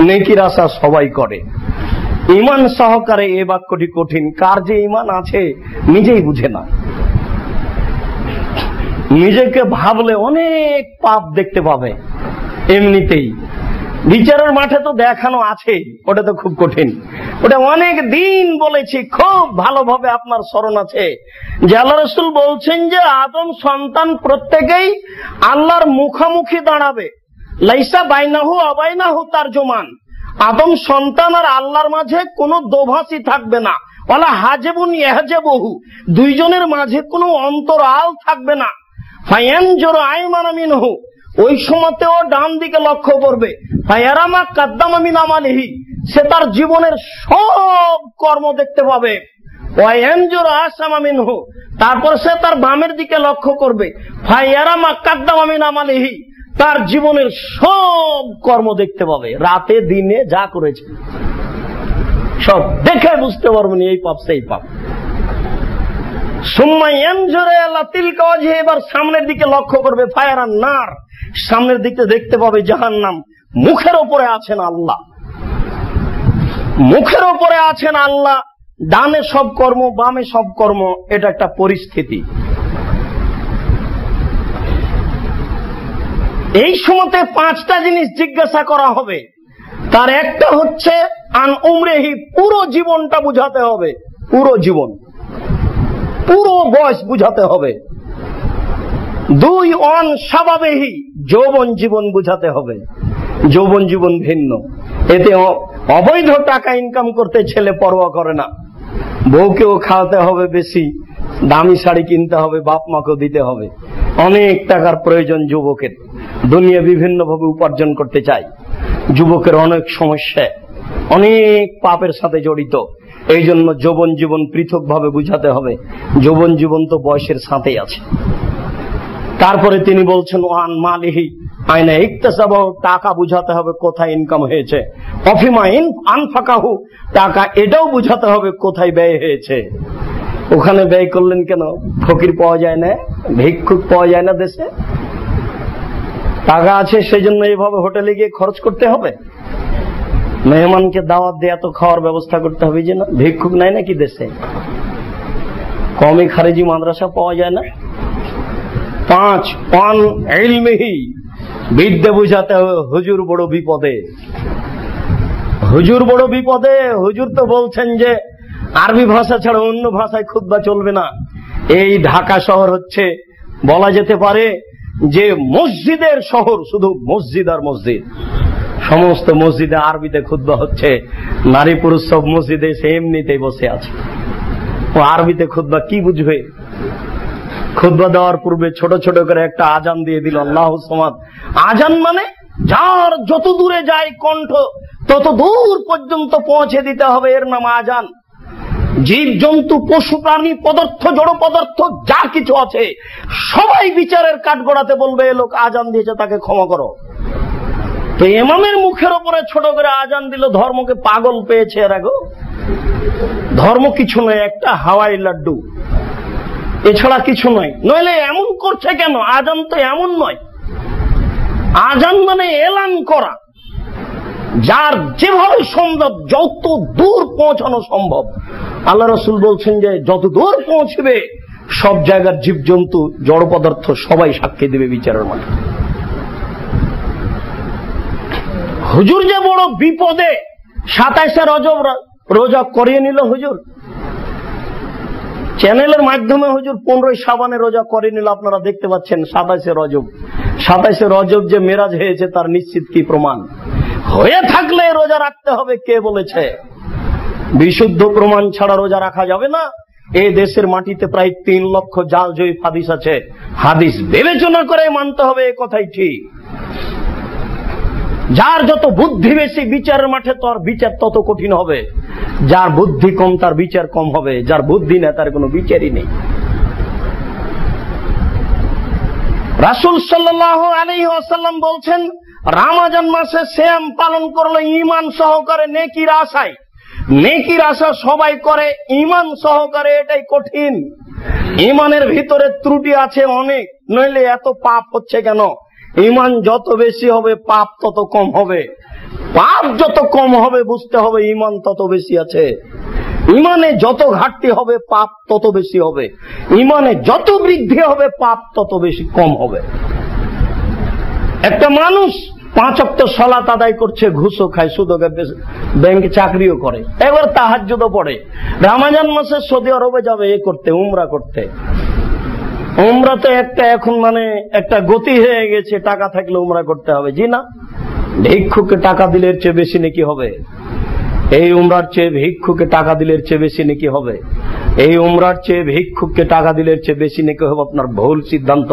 নেকির আশা সবাই করে, ঈমান সহকারে। এই বাক্যটি কঠিন। কার যে ঈমান আছে নিজেই বুঝে না। নিজেকে ভাবলে অনেক পাপ দেখতে পাবে এমনিতেই। বিচারের মাঠে তো দেখানো আছে, ওটা তো খুব কঠিন। ওটা অনেক দিন বলেছি, খুব ভালোভাবে আপনার স্মরণ আছে যে আল্লাহ রাসূল বলছেন যে আদম সন্তান প্রত্যেকেই আল্লাহর মুখামুখি দাঁড়াবে। লাইসা বাইনাহু আবাইনাহু তারজুমান। আদম সন্তান আর আল্লাহর মাঝে কোনো দোভাষী থাকবে না। ওয়ালা হাজেবুন ইয়াহজেবুহু। দুইজনের মাঝে কোনো অন্তরাল থাকবে না। ফায়ানজুরু আইমানা মিনহু। ওই সময়তেও ডান দিকে লক্ষ্য করবে। ফায়ারামা কাদ্দামা মিন আমালিহি। সে তার জীবনের সব কর্ম দেখতে পাবে। ওয়ায়ানজুরু আসামা মিনহু। তারপর সে তার বামের দিকে লক্ষ্য করবে। ফায়ারামা কাদ্দামা মিন আমালিহি। তার জীবনের সব কর্ম দেখতে পাবে, রাতে দিনে যা করেছে সব দেখে বুঝতে পারবেন এই পাপ সেই পাপ। সুম্মা ইয়ানজুরু ইলা তিলকা ওয়াজহি। এবার সামনের দিকে লক্ষ্য করবে। ফায়ারান নার। সামনের দিকে দেখতে পাবে জাহান্নাম। মুখের উপরে আছেন আল্লাহ, মুখের উপরে আছেন আল্লাহ। ডানে সব কর্ম, বামে সব কর্ম। এটা একটা পরিস্থিতি। এই সময়তে 5টা জিনিস জিজ্ঞাসা করা হবে। তার একটা হচ্ছে আন উমরিহি, পুরো জীবনটা বুঝাতে হবে, পুরো জীবন, পুরো বয়স বুঝাতে হবে। 2 অন শাবাবিহি, যৌবন জীবন বুঝাতে হবে। যৌবন জীবন ভিন্ন, এতে অবৈধ টাকা ইনকাম করতে ছেলে পরোয়া করে না। বউকেও খাওয়াতে হবে বেশি, দামি শাড়ি কিনতে হবে, বাপ মাকেও দিতে হবে। অনেক টাকার প্রয়োজন যুবকের, দুনিয়া বিভিন্ন ভাবে উপার্জন করতে চায়। যুবকের অনেক সমস্যা, অনেক পাপের সাথে জড়িত। এই জন্য যৌবন জীবন পৃথক ভাবে বুঝাতে হবে। যৌবন জীবন তো বয়সের সাথেই আছে। তারপরে তিনি বলছেন ওয়ান মালিহি আইনা ইকতাসাবাহু, টাকা বুঝাতে হবে কোথায় ইনকাম হয়েছে। অফিমা আনফাকাহু, টাকা এটাও বুঝাতে হবে কোথায় ব্যয় হয়েছে। ওখানে ব্যয় করলেন কেন? ফকির পাওয়া যায় না, ভিক্ষুক পাওয়া যায় না দেশে। টাকা আছে সেই জন্য এইভাবে হোটেলে গিয়ে খরচ করতে হবে, মেহমানকে দাওয়াত দিয়ে এত খাওয়ার ব্যবস্থা করতে হবে যে না। ভিক্ষুক নাই নাকি দেশে? কমই খারেজি মাদ্রাসা পাওয়া যায় না। 5 অন ইলমিহি, বিদ্যে বুঝাতে হবে। হুজুর বড় বিপদে, হুজুর বড় বিপদে। হুজুর তো বলছেন যে আরবি ভাষা ছাড়া অন্য ভাষায় খুতবা চলবে না। এই ঢাকা শহর হচ্ছে বলা যেতে পারে যে মসজিদের শহর, শুধু মসজিদ আর মসজিদ। সমস্ত মসজিদে আরবিতে খুতবা হচ্ছে, নারী পুরুষ সব মসজিদে এসে এমনিতেই বসে আছে। ও আরবিতে খুতবা কি বুঝবে? খুতবা দেওয়ার পূর্বে ছোট ছোট করে একটা আজান দিয়ে দিল, আল্লাহু সামাদ। আজান মানে যার যত দূরে যায় কণ্ঠ তত দূর পর্যন্ত পৌঁছে দিতে হবে, এর নাম আজান। জীব জন্তু পশু প্রাণী পদার্থ জড় পদার্থ যা কিছু আছে সবাই বিচারের কাঠগড়াতে বলবে এ লোক আজান দিয়েছে, তাকে ক্ষমা করো। তো ইমামের মুখের উপরে ছোট করে আজান দিল, ধর্মকে পাগল পেয়েছে এরা গো। ধর্ম কিছু নয়, একটা হাওয়াই লাড্ডু, এছাড়া কিছু নয়। নইলে এমন করছে কেন? আজান তো এমন নয়। আজান মানে এলান করা, যার যেভাবে সম্ভব যত দূর পৌঁছানো সম্ভব। আল্লাহ রাসূল বলছেন যে যত দূর পৌঁছবে সব জায়গার জীবজন্তু জড় পদার্থ সবাই সাক্ষী দেবে বিচারের মাঠে। হুজুর যে বড় বিপদে, 27শে রজব রোজা করিয়ে নিল হুজুর। চ্যানেলের মাধ্যমে হুজুর 15ই শাবানে রোজা করে নিল, আপনারা দেখতে পাচ্ছেন। 27শে রজব, 27শে রজব যে মেরাজ হয়েছে তার নিশ্চিত কি প্রমাণ? হয়ে থাকলে রোজা রাখতে হবে, কে বলেছে? বিশুদ্ধ প্রমাণ ছাড়া রোজা রাখা যাবে না। এই দেশের মাটিতে প্রায় 3 লক্ষ জাল জয়ীফ হাদিস আছে, হাদিস বিবেচনা করে মানতে হবে, এ কথাই ঠিক। যার যত বুদ্ধি বেশি বিচারের মাঠে তার বিচার তত কঠিন হবে, যার বুদ্ধি কম তার বিচার কম হবে, যার বুদ্ধি নেই তার কোনো বিচারই নেই। রাসূল সাল্লাল্লাহু আলাইহি ওয়াসাল্লাম বলছেন রমজান মাসে সিয়াম পালন করলে ঈমান সহকারে নেকির আশায়, নেকির আশা সবাই করে, ঈমান সহকারে এটাই কঠিন। ঈমানের ভিতরে ত্রুটি আছে অনেক, নইলে এত পাপ হচ্ছে কেন? ঈমান যত বেশি হবে পাপ তত কম হবে, পাপ যত কম হবে বুঝতে হবে ঈমান তত বেশি আছে। ঈমানে যত ঘাটতি হবে পাপ তত বেশি হবে, ঈমানে যত বৃদ্ধি হবে পাপ তত বেশি কম হবে। একটা মানুষ 5 ওয়াক্ত সালাত আদায় করছে, ঘুষও খায়, সুদও খায়, ব্যাংকে চাকরিও করে, এবার তাহাজ্জুদও পড়ে। রমজান মাসে সৌদি আরবে যাবে এ করতে, উমরা করতে। উমরা তো একটা এখন মানে একটা গতি হয়ে গেছে, টাকা থাকলে উমরা করতে হবে। জি না, ভিক্ষুকে টাকা দিলে এর চেয়ে বেশি নাকি হবে? এই উমরার চেয়ে ভিক্ষুকে টাকা দিলে এর চেয়ে বেশি নাকি হবে? এই উমরার চেয়ে ভিক্ষুককে টাকা দিলে এর চেয়ে বেশি নাকি হবে? আপনার ভুল সিদ্ধান্ত,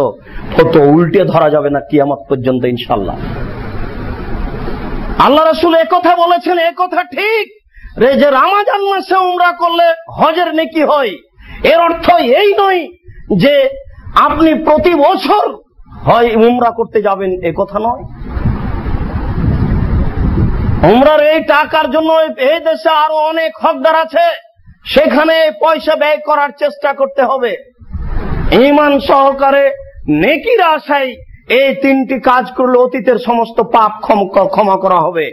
ফটো উল্টে ধরা যাবে না কিয়ামত পর্যন্ত ইনশাআল্লাহ। আল্লাহ রাসূল একথা বলেছেন, একথা ঠিক রে, যে রমজান মাসে উমরা করলে হজের নেকি হয়। এর অর্থ এই নয় যে আপনি প্রতি বছর হয় উমরা করতে যাবেন, এ কথা নয়। উমরার এই টাকার জন্য এই দেশে আরো অনেক হকদার আছে, সেখানে পয়সা ব্যয় করার চেষ্টা করতে হবে। ঈমান সহকারে নেকির আশায় এই 3টি কাজ করলে অতীতের সমস্ত পাপ ক্ষমা করা হবে।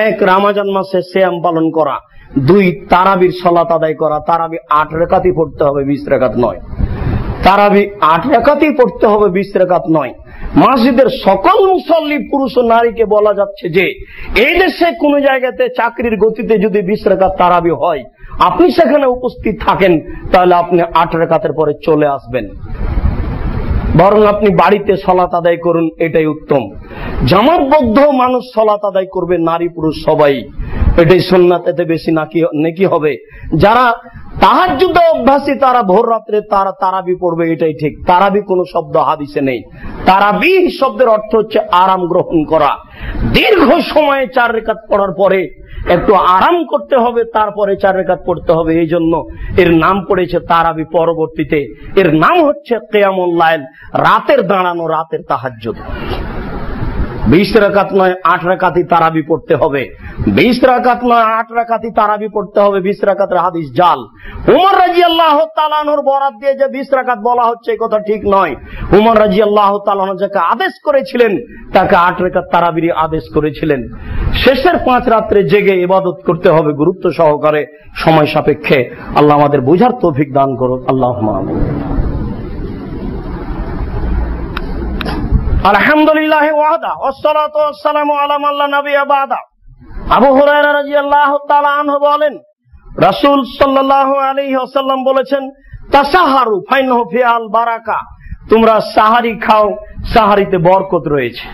1 রমজান মাসে সিয়াম পালন করা, 2 তারাবির সালাত আদায় করা। তারাবি 8 রাকাতই পড়তে হবে, 20 রাকাত নয়। তারাবি 8 রাকাতই পড়তে হবে, 20 রাকাত নয়। মসজিদের সকল মুসল্লি পুরুষ ও নারীকে বলা যাচ্ছে যে এই দেশে কোন জায়গাতে চাকরির গতিতে যদি 20 রাকাত তারাবি হয়, আপনি সেখানে উপস্থিত থাকেন, তাহলে আপনি 8 রাকাতের পরে চলে আসবেন, বরং আপনি বাড়িতে সালাত আদায় করুন, এটাই উত্তম। জামাতবদ্ধ মানুষ সালাত আদায় করবে, নারী পুরুষ সবাই, এটাই সুন্নাত, এতে বেশি নেকি হবে। যারা তাহাজ্জুদে অভ্যাসী তারা ভোর রাত্রে তারা তারাবি পড়বে, এটাই ঠিক। তারাবি কোন শব্দ হাদিসে নেই। তারাবি শব্দের অর্থ হচ্ছে আরাম গ্রহণ করা। দীর্ঘ সময়ে 4 রাকাত পড়ার পরে একটু আরাম করতে হবে, তারপরে 4 রাকাত পড়তে হবে। এই জন্য এর নাম পড়েছে তারাবি। পরবর্তীতে এর নাম হচ্ছে কিয়ামুল লাইল, রাতের দাঁড়ানো, রাতের তাহাজ্জুদ। 20 রাকাত নয়, 8 রাকাতই তারাবি পড়তে হবে। 20 রাকাত নয়, 8 রাকাতই তারাবি পড়তে হবে। 20 রাকাতের হাদিস জাল। উমর রাদিয়াল্লাহু তাআলা আনহুর বরাত দিয়ে যে 20 রাকাত বলা হচ্ছে, এই কথা ঠিক নয়। উমর রাদিয়াল্লাহু তাআলা আনহু যাকে আদেশ করেছিলেন, তাকে 8 রাকাত তারাবির আদেশ করেছিলেন। শেষের 5 রাত্রে জেগে ইবাদত করতে হবে গুরুত্ব সহকারে, সময় সাপেক্ষে। আল্লাহ আমাদের বোঝার তৌফিক দান করুন, আল্লাহুম্মা আমিন। আলহামদুলিল্লাহ ওয়াহদা ওয়াসসালাতু ওয়াসসালামু আলা মান লা নাবিয়্যা বা'দা। আবু হুরায়রা রাদিয়াল্লাহু তাআলা আনহু বলেন, রাসূল সাল্লাল্লাহু আলাইহি ওয়াসাল্লাম বলেছেন, তাসাহারু ফাইনহু ফিআল বারাকা, তোমরা সাহারি খাও, সাহারিতে বরকত রয়েছে।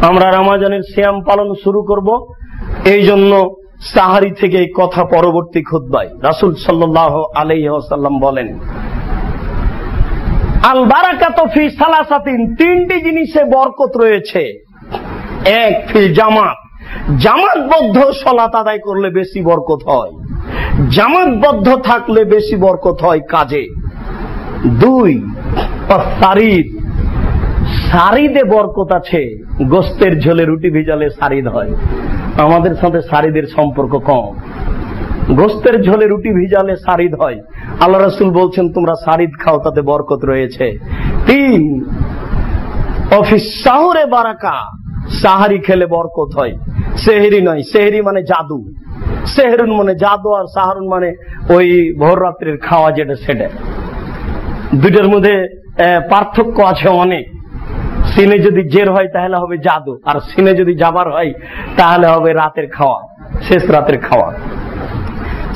আমরা রমজানের সিয়াম পালন শুরু করব, এই জন্য সাহারি থেকে এই কথা পরবর্তী খুতবায় রাসূল সাল্লাল্লাহু আলাইহি ওয়াসাল্লাম বলেন, আল বারাকাতু ফি সালাসাতিন, 3টি জিনিসে বরকত রয়েছে। 1 ফিল জামাত, জামাতবদ্ধ সালাত আদায় করলে বেশি বরকত হয়, জামাতবদ্ধ থাকলে বেশি বরকত হয় কাজে। 2 সারিদ, সারিদে বরকত আছে। গোস্তের ঝোলে রুটি ভিজালে সারিদ হয়, আমাদের সাথে সারিদের সম্পর্ক কম। গোস্তের ঝোলে রুটি ভিজালে সারিদ হয়। আল্লাহ রাসূল বলছেন তোমরা সারিদ খাও, তাতে বরকত রয়েছে। 3 অফিস সাহরে বারাকা, সাহারি খেলে বরকত হয়। সেহরি নয়, সেহরি মানে জাদু, সেহরুন মানে জাদু, আর সাহারুন মানে ওই ভোর রাত্রির খাওয়া যেটা, সেটা। দুটোর মধ্যে পার্থক্য আছে অনেক। সিনে যদি জের হয় তাহলে হবে জাদু, আর সিনে যদি জাবার হয় তাহলে হবে রাতের খাওয়া, শেষ রাতের খাওয়া।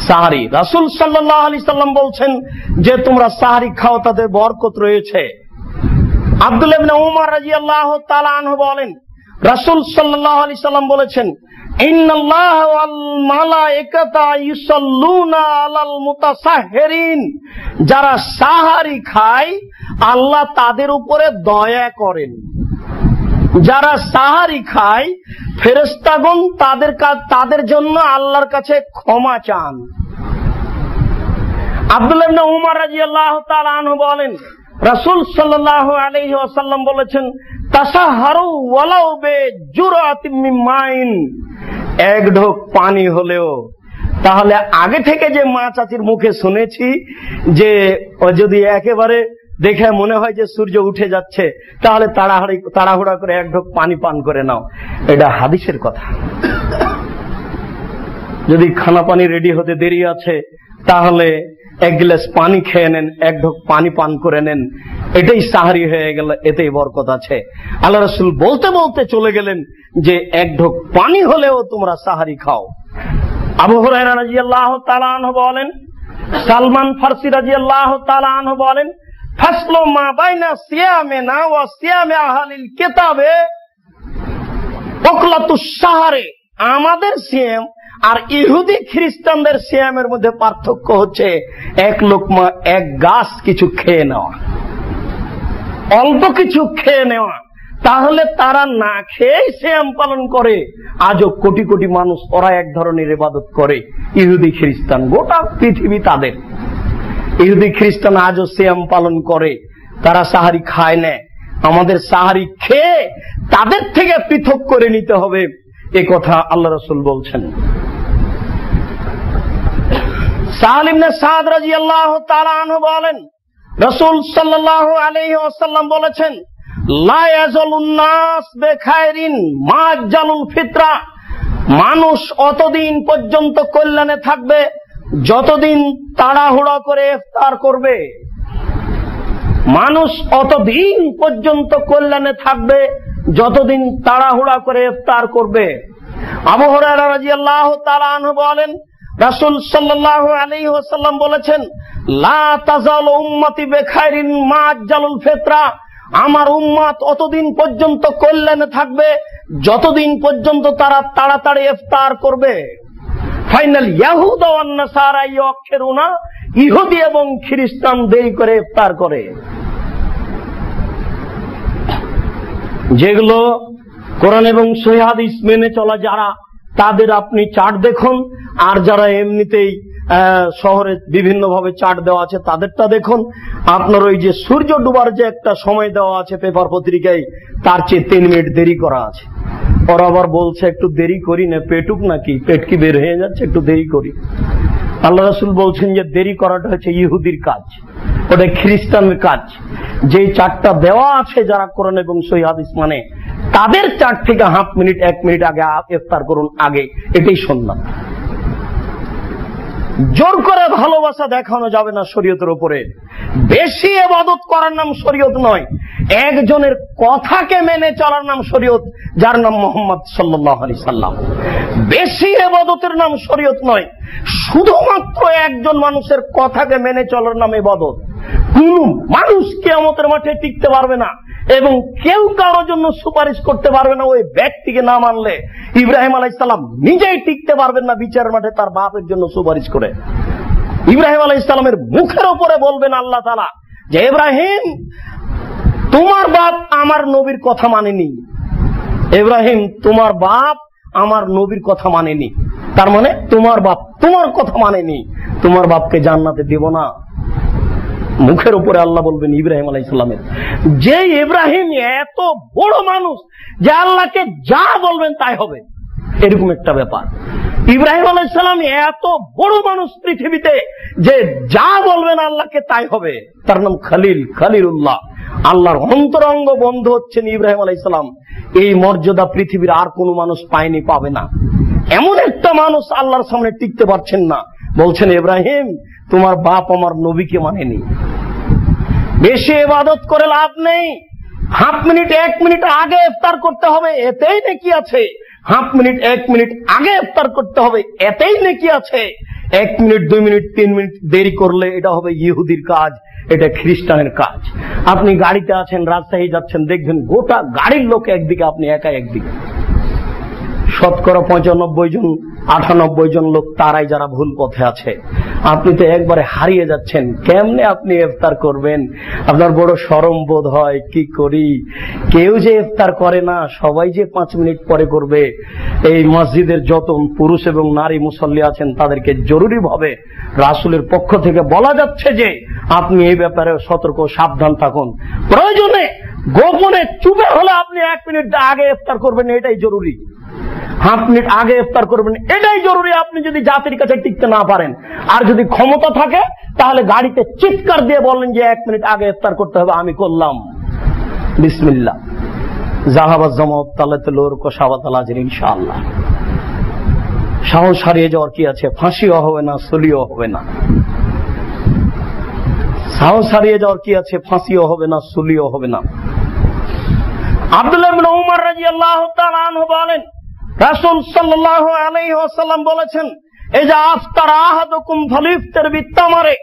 সাহারি, রাসূল সাল্লাল্লাহু আলাইহি সাল্লাম বলছেন যে তোমরা সাহারি খাও, তাতে বরকত রয়েছে। আব্দুল্লাহ ইবনে উমর রাদিয়াল্লাহু তাআলা আনহু বলেন, রাসূল সাল্লাল্লাহু আলাইহি সাল্লাম বলেছেন, ইন্নাল্লাহা ওয়াল মালায়েকাতা ইউসাল্লুনা আলাল মুতাসাহহিরিন, যারা সাহারি খায় আল্লাহ তাদের উপরে দয়া করেন। যারা সাহারি খায় ফেরেশতাগণ তাদের জন্য আল্লাহর কাছে ক্ষমা চান। আব্দুল্লাহ ইবনে উমর রাদিয়াল্লাহু তাআলা আনহু বলেন, রাসূল সাল্লাল্লাহু আলাইহি ওয়াসাল্লাম বলেছেন, তাসাহারু ওয়ালাউ বিজুরাতিম মিন মাইন, 1 ঢোক পানি হলেও। তাহলে আগে থেকে যে মা চাচির মুখে শুনেছি যে ও যদি একেবারে দেখে মনে হয় যে সূর্য উঠে যাচ্ছে, তাহলে তাড়াহুড়া করে 1 ঢোক পানি পান করে নাও, এটা হাদিসের কথা। যদি খানা পানি রেডি হতে দেরি আছে, তাহলে 1 গ্লাস পানি খেয়ে নেন, 1 ঢোক পানি পান করে নেন, এটাই সাহারি হয়ে গেল, এতেই বরকত আছে। আল্লাহ রাসূল বলতে বলতে চলে গেলেন যে 1 ঢোক পানি হলেও তোমরা সাহারি খাও। আবু হুরায়রা রাদিয়াল্লাহু তাআলা আনহু বলেন, সালমান ফারসি রাদিয়াল্লাহু তাআলা আনহু বলেন, ফাসলু মা বাইনা সিয়ামিনা ওয়া সিয়ামি আহলিল কিতাবে ওয়াকলাতুস সাহারে, আমাদের সিয়াম আর ইহুদি খ্রিস্টানদের সিয়ামের মধ্যে পার্থক্য হচ্ছে 1 লোকমা 1 গাছ কিছু খেয়ে নেওয়া, অল্প কিছু খেয়ে নেওয়া। তাহলে তারা না খেয়ে সিয়াম পালন করে। আজও কোটি কোটি মানুষ ওরা এক ধরনের ইবাদত করে, ইহুদি খ্রিস্টান, গোটা পৃথিবী তাদের। ইহুদি খ্রিস্টান আজও সিয়াম পালন করে, তারা সাহারি খায় না। আমাদের সাহারি খেয়ে তাদের থেকে পৃথক করে নিতে হবে, এ কথা আল্লাহ রাসূল বলছেন। সাহল ইবনে সাদ রাদিয়াল্লাহু তাআলা আনহু বলেন, রাসূল সাল্লাল্লাহু আলাইহি ওয়াসাল্লাম বলেছেন, লা ইয়াজালুন নাস বিখাইরিন মা জালুল ফিতরা, মানুষ অতদিন পর্যন্ত কল্যাণে থাকবে যতদিন তাড়াহুড়া করে ইফতার করবে। মানুষ অতদিন পর্যন্ত কল্যাণে থাকবে যতদিন তাড়াহুড়া করে ইফতার করবে। আবু হুরায়রা রাদিয়াল্লাহু তাআলা আনহু বলেন, রাসূল সাল্লাল্লাহু আলাইহি ওয়াসাল্লাম বলেছেন, লা তাজালু উম্মতি বিখাইরিন মা আজ্জালুল ফিতরা, আমার উম্মত অতদিন পর্যন্ত কল্যাণে থাকবে যতদিন পর্যন্ত তারা তাড়াতাড়ি ইফতার করবে। ফাইনাল ইয়াহুদ ওয়ান নাসারা ইয়াখিরুনা, ইহুদি এবং খ্রিস্টান দেরি করে ইফতার করে। যেগুলো কোরআন এবং সহিহ হাদিস মেনে চলা যারা, তাদের আপনি চার্ট দেখুন, আর যারা এমনিতেই শহরে বিভিন্ন ভাবে চার্ট দেওয়া আছে তাদেরটা দেখুন। আপনার ওই যে সূর্য ডুবার যে একটা সময় দেওয়া আছে পেপার পত্রিকায়, তার চেয়ে 3 মিনিট দেরি করা আছে। ওরা আবার বলছে একটু দেরি করি না, পেটুক নাকি, পেট কি বের হয়ে যাচ্ছে, একটু দেরি করি। আল্লাহ রাসূল বলছেন যে দেরি করাটা হচ্ছে ইহুদির কাজ, ওটা খ্রিস্টানের কাজ। যে চারটা দেওয়া আছে যারা কোরআন এবং সহিহ হাদিস মানে, তাদের চার থেকে হাফ মিনিট 1 মিনিট আগে ইফতার করুন, আগে, এটাই সুন্নাত। জোর করে ভালোবাসা দেখানো যাবে না শরীয়তের উপরে। বেশি ইবাদত করার নাম শরীয়ত নয়, একজনের কথাকে মেনে চলার নাম শরীয়ত, যার নাম মুহাম্মদ সাল্লাল্লাহু আলাইহি সাল্লাম। বেশি ইবাদতের নাম শরীয়ত নয়, শুধুমাত্র একজন মানুষের কথাকে মেনে চলার নাম ইবাদত। কোন মানুষ কিয়ামতের মাঠে টিকতে পারবে না এবং কেউ কারোর জন্য সুপারিশ করতে পারবে না ওই ব্যক্তিকে না মানলে। ইব্রাহিম আলাইহিস সালাম নিজেই টিকতে পারবেন না বিচারের মাঠে তার বাপের জন্য সুপারিশ করে। ইব্রাহিম আলাইহিস সালামের মুখের উপরে বলবেন আল্লাহ তাআলা যে, ইব্রাহিম তোমার বাপ আমার নবীর কথা মানেনি, ইব্রাহিম তোমার বাপ আমার নবীর কথা মানেনি। তার মানে তোমার বাপ তোমার কথা মানেনি, তোমার বাপকে জান্নাতে দেব না। মুখের উপরে আল্লাহ বলবেন ইব্রাহিম আলাইহিস সালামের। যে ইব্রাহিম এত বড় মানুষ যে আল্লাহকে যা বলবেন তাই হবে, এরকম একটা ব্যাপার। ইব্রাহিম আলাইহিস সালাম এত বড় মানুষ পৃথিবীতে যে যা বলবেন আল্লাহকে তাই হবে। তার নাম খলিল, খলিলুল্লাহ। আল্লাহর অন্তরঙ্গ বন্ধু হচ্ছেন ইব্রাহিম আলাইহিস সালাম। এই মর্যাদা পৃথিবীর আর কোন মানুষ পায়নি, পাবে না। এমন একটা মানুষ আল্লাহর সামনে টিকতে পারছেন না, বলছেন ইব্রাহিম তোমার বাপ আমার নবীকে মানেনি। বেশি ইবাদত করে লাভ নেই। হাফ মিনিট 1 মিনিট আগে ইফতার করতে হবে, এতেই নেকি আছে। হাফ মিনিট 1 মিনিট আগে ইফতার করতে হবে, এতেই নেকি আছে। 1 মিনিট 2 মিনিট 3 মিনিট দেরি করলে এটা হবে ইহুদির কাজ, এটা খ্রিস্টানের কাজ। আপনি গাড়িতে আছেন, রাজশাহী যাচ্ছেন, দেখবেন গোটা গাড়ির লোক একদিকে, আপনি একা একদিকে। শতকরা 95 জন 98 জন লোক তারাই যারা ভুল পথে আছে। আপনি তো একবারে হারিয়ে যাচ্ছেন। কেমনে আপনি ইফতার করবেন? আপনার বড় শরম বোধ হয়, কি করি, কেউ যে ইফতার করে না, সবাই যে 5 মিনিট পরে করবে। এই মসজিদের যত পুরুষ এবং নারী মুসল্লি আছেন তাদেরকে জরুরি ভাবে রাসূলের পক্ষ থেকে বলা যাচ্ছে যে আপনি এই ব্যাপারে সতর্ক, সাবধান থাকুন। প্রয়োজনে গোপনে চুপে হলে আপনি 1 মিনিট আগে ইফতার করবেন, এটাই জরুরি। হাফ মিনিট আগে ইফতার করবেন, এটাই জরুরি। আপনি যদি জাতির কাছে টিকতে না পারেন, আর যদি ক্ষমতা থাকে তাহলে গাড়িতে চিৎকার দিয়ে বলেন যে 1 মিনিট আগে ইফতার করতে হবে, আমি করলাম, বিসমিল্লাহ। জাহাবাজ জামাত তালাতুল উরক শাওয়াতাল আজর ইনশাআল্লাহ। সাহস হারিয়ে যাওয়ার কি আছে? ফাঁসিও হবে না, সলিও হবে না। সাহস হারিয়ে যাওয়ার কি আছে? ফাঁসিও হবে না, সলিও হবে না। আব্দুল্লাহ ইবনে উমর রাদিয়াল্লাহু তাআলা আনহু বলেন, রাসূল সাল্লাল্লাহু আলাইহি ওয়াসাল্লাম বলেছেন, ইজা আফতারা আহাদুকুম ফালিফতার বিতামারে,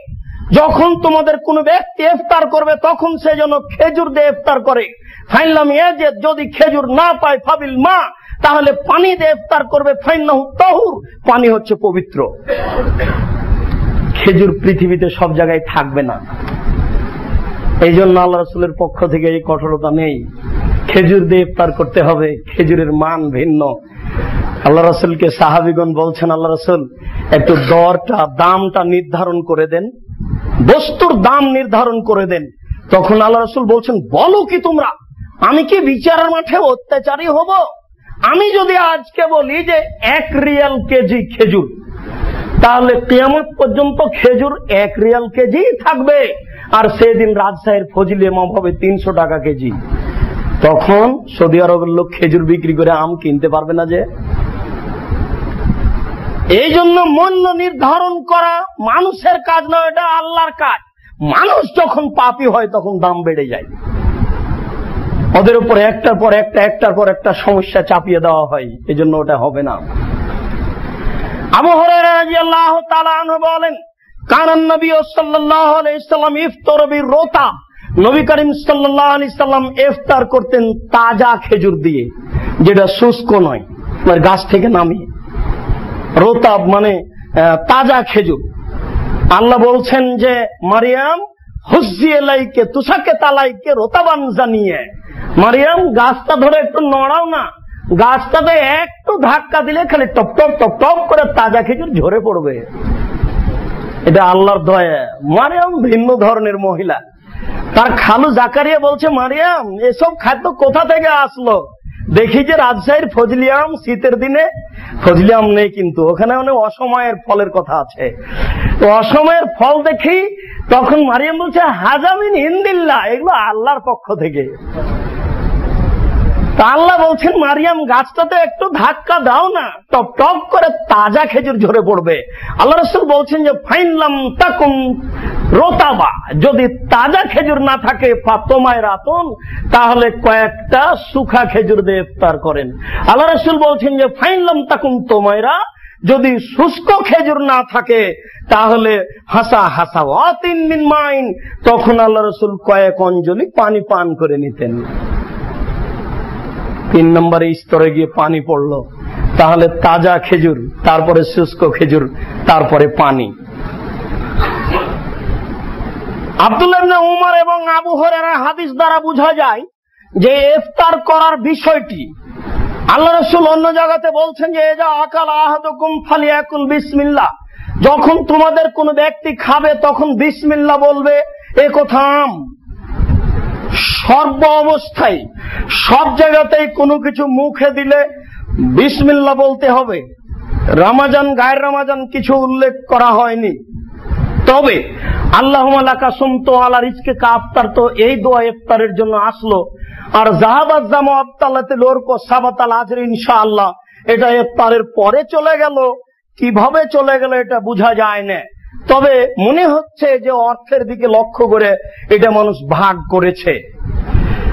যখন তোমাদের কোন ব্যক্তি ইফতার করবে তখন সে যেন খেজুর দিয়ে ইফতার করে। ফাইনলাম ইয়াজিদ, যদি খেজুর না পায় ফাবিল মা, তাহলে পানি দিয়ে ইফতার করবে। ফাইন্নাহু তাহুর, পানি হচ্ছে পবিত্র। খেজুর পৃথিবীতে সব জায়গায় থাকবে না, এই জন্য আল্লাহ রাসূলের পক্ষ থেকে এই কঠোরতা নেই। খেজুর দিয়ে ইফতার করতে হবে, খেজুরের মান ভিন্ন। আল্লাহ রাসূলকে সাহাবীগণ বলছেন, আল্লাহ রাসূল একটু দামটা নির্ধারণ করে দেন, বস্তুর দাম নির্ধারণ করে দেন। তখন আল্লাহ রাসূল বলছেন, বলো কি তোমরা, আমি কি বিচারের মাঠে অত্যাচারী হব? আমি যদি আজকে বলি যে 1 রিয়াল কেজি খেজুর, তাহলে কিয়ামত পর্যন্ত খেজুর 1 রিয়াল কেজি থাকবে, আর সেদিন রাজশাহীর ফজিল ইমাম হবে 300 টাকা কেজি। তখন সৌদি আরবের লোক খেজুর বিক্রি করে আম কিনতে পারবে না যে। এই জন্য মূল্য নির্ধারণ করা মানুষের কাজ নয়, এটা আল্লাহর কাজ। মানুষ যখন পাপী হয় তখন দাম বেড়ে যায়, ওদের উপর একটার পর একটা সমস্যা চাপিয়ে দেওয়া হয়, এজন্য ওটা হবে না। আবু হুরায়রা রাদিয়াল্লাহু তাআলা আনহু বলেন, কানান নবী সাল্লাল্লাহু আলাইহি সাল্লাম ইফতার বিরোতা, নবী করিম সাল্লাল্লাহু আলাইহি সাল্লাম ইফতার করতেন তাজা খেজুর দিয়ে, যেটা শুষ্ক নয়, মানে গাছ থেকে নামিয়ে। রোতাব মানে তাজা খেজুর। আল্লাহ বলছেন যে মারিয়াম হুজ্জি ইলাইকে তুসাকে তালাইকে রোতাবান জানিয়ে, মারিয়াম গাছটা ধরে একটু নড়াও না, গাছটাতে একটু ধাক্কা দিলে খালি টপ টপ টপ টপ করে তাজা খেজুর ঝরে পড়বে। এটা আল্লাহর দয়া। মারিয়াম ভিন্ন ধরনের মহিলা। তার খালু জাকারিয়া বলছে, মারিয়াম এসব খাদ্য কোথা থেকে আসলো? দেখি যে রাজশাহীর ফজলিয়াম, শীতের দিনে ফজলিয়াম নেই, কিন্তু ওখানে অনেক অসময়ের ফলের কথা আছে। তো অসময়ের ফল দেখি, তখন মারিয়াম বলছে হাজামিন ইন্দিল্লাহ, এগুলো আল্লাহর পক্ষ থেকে। তা আল্লাহ বলছেন মারিয়াম গাছটাতে একটু ধাক্কা দাও না, টপ টপ করে তাজা খেজুর ঝরে পড়বে। আল্লাহ রাসূল বলছেন যে ফাইনলাম তাকুম রোতাবা, যদি তাজা খেজুর না থাকে ফাতোমায় রাতুন, তাহলে কয়েকটা শুকা খেজুর দিয়ে ইফতার করেন। আল্লাহ রাসূল বলছেন যে ফাইনলাম তাকুম তোমায়রা, যদি শুষ্ক খেজুর না থাকে তাহলে হাসা হাসা ওয়াতিন মিন মাইন, তখন আল্লাহ রাসূল কয়েক অঞ্জলি পানি পান করে নিতেন। 3 নম্বরে স্তরে গিয়ে পানি পড়লো, তাহলে তাজা খেজুর, তারপরে শুষ্ক খেজুর, তারপরে পানি। আব্দুল্লাহ ইবনে উমর এবং আবু হুরায়রা হাদিস দ্বারা বোঝা যায় যে ইফতার করার বিষয়টি আল্লাহ রাসূল অন্য জায়গাতে বলছেন যে এজা আকাল আহাদুকুম ফালিয়াকুল বিসমিল্লাহ, যখন তোমাদের কোন ব্যক্তি খাবে তখন বিসমিল্লাহ বলবে। এ কথা আম, সর্ব অবস্থায় সব জায়গাতেই কোনো কিছু মুখে দিলে বিসমিল্লাহ বলতে হবে। রমজান গায়ের রমজান কিছু উল্লেখ করা হয়নি, তবে আল্লাহুম্মা লাকা সুমতু আলা রিজকিকা আফতার, তো এই দোয়া ইফতারের জন্য আসলো। আর যাহাবাত জামু আবতালাতিল উরকু সাবাতাল আজর ইনশাআল্লাহ, এটা ইফতারের পরে চলে গেল, কিভাবে চলে গেল এটা বোঝা যায় না। তবে মনে হচ্ছে যে অর্থের দিকে লক্ষ্য করে এটা মানুষ ভাগ করেছে।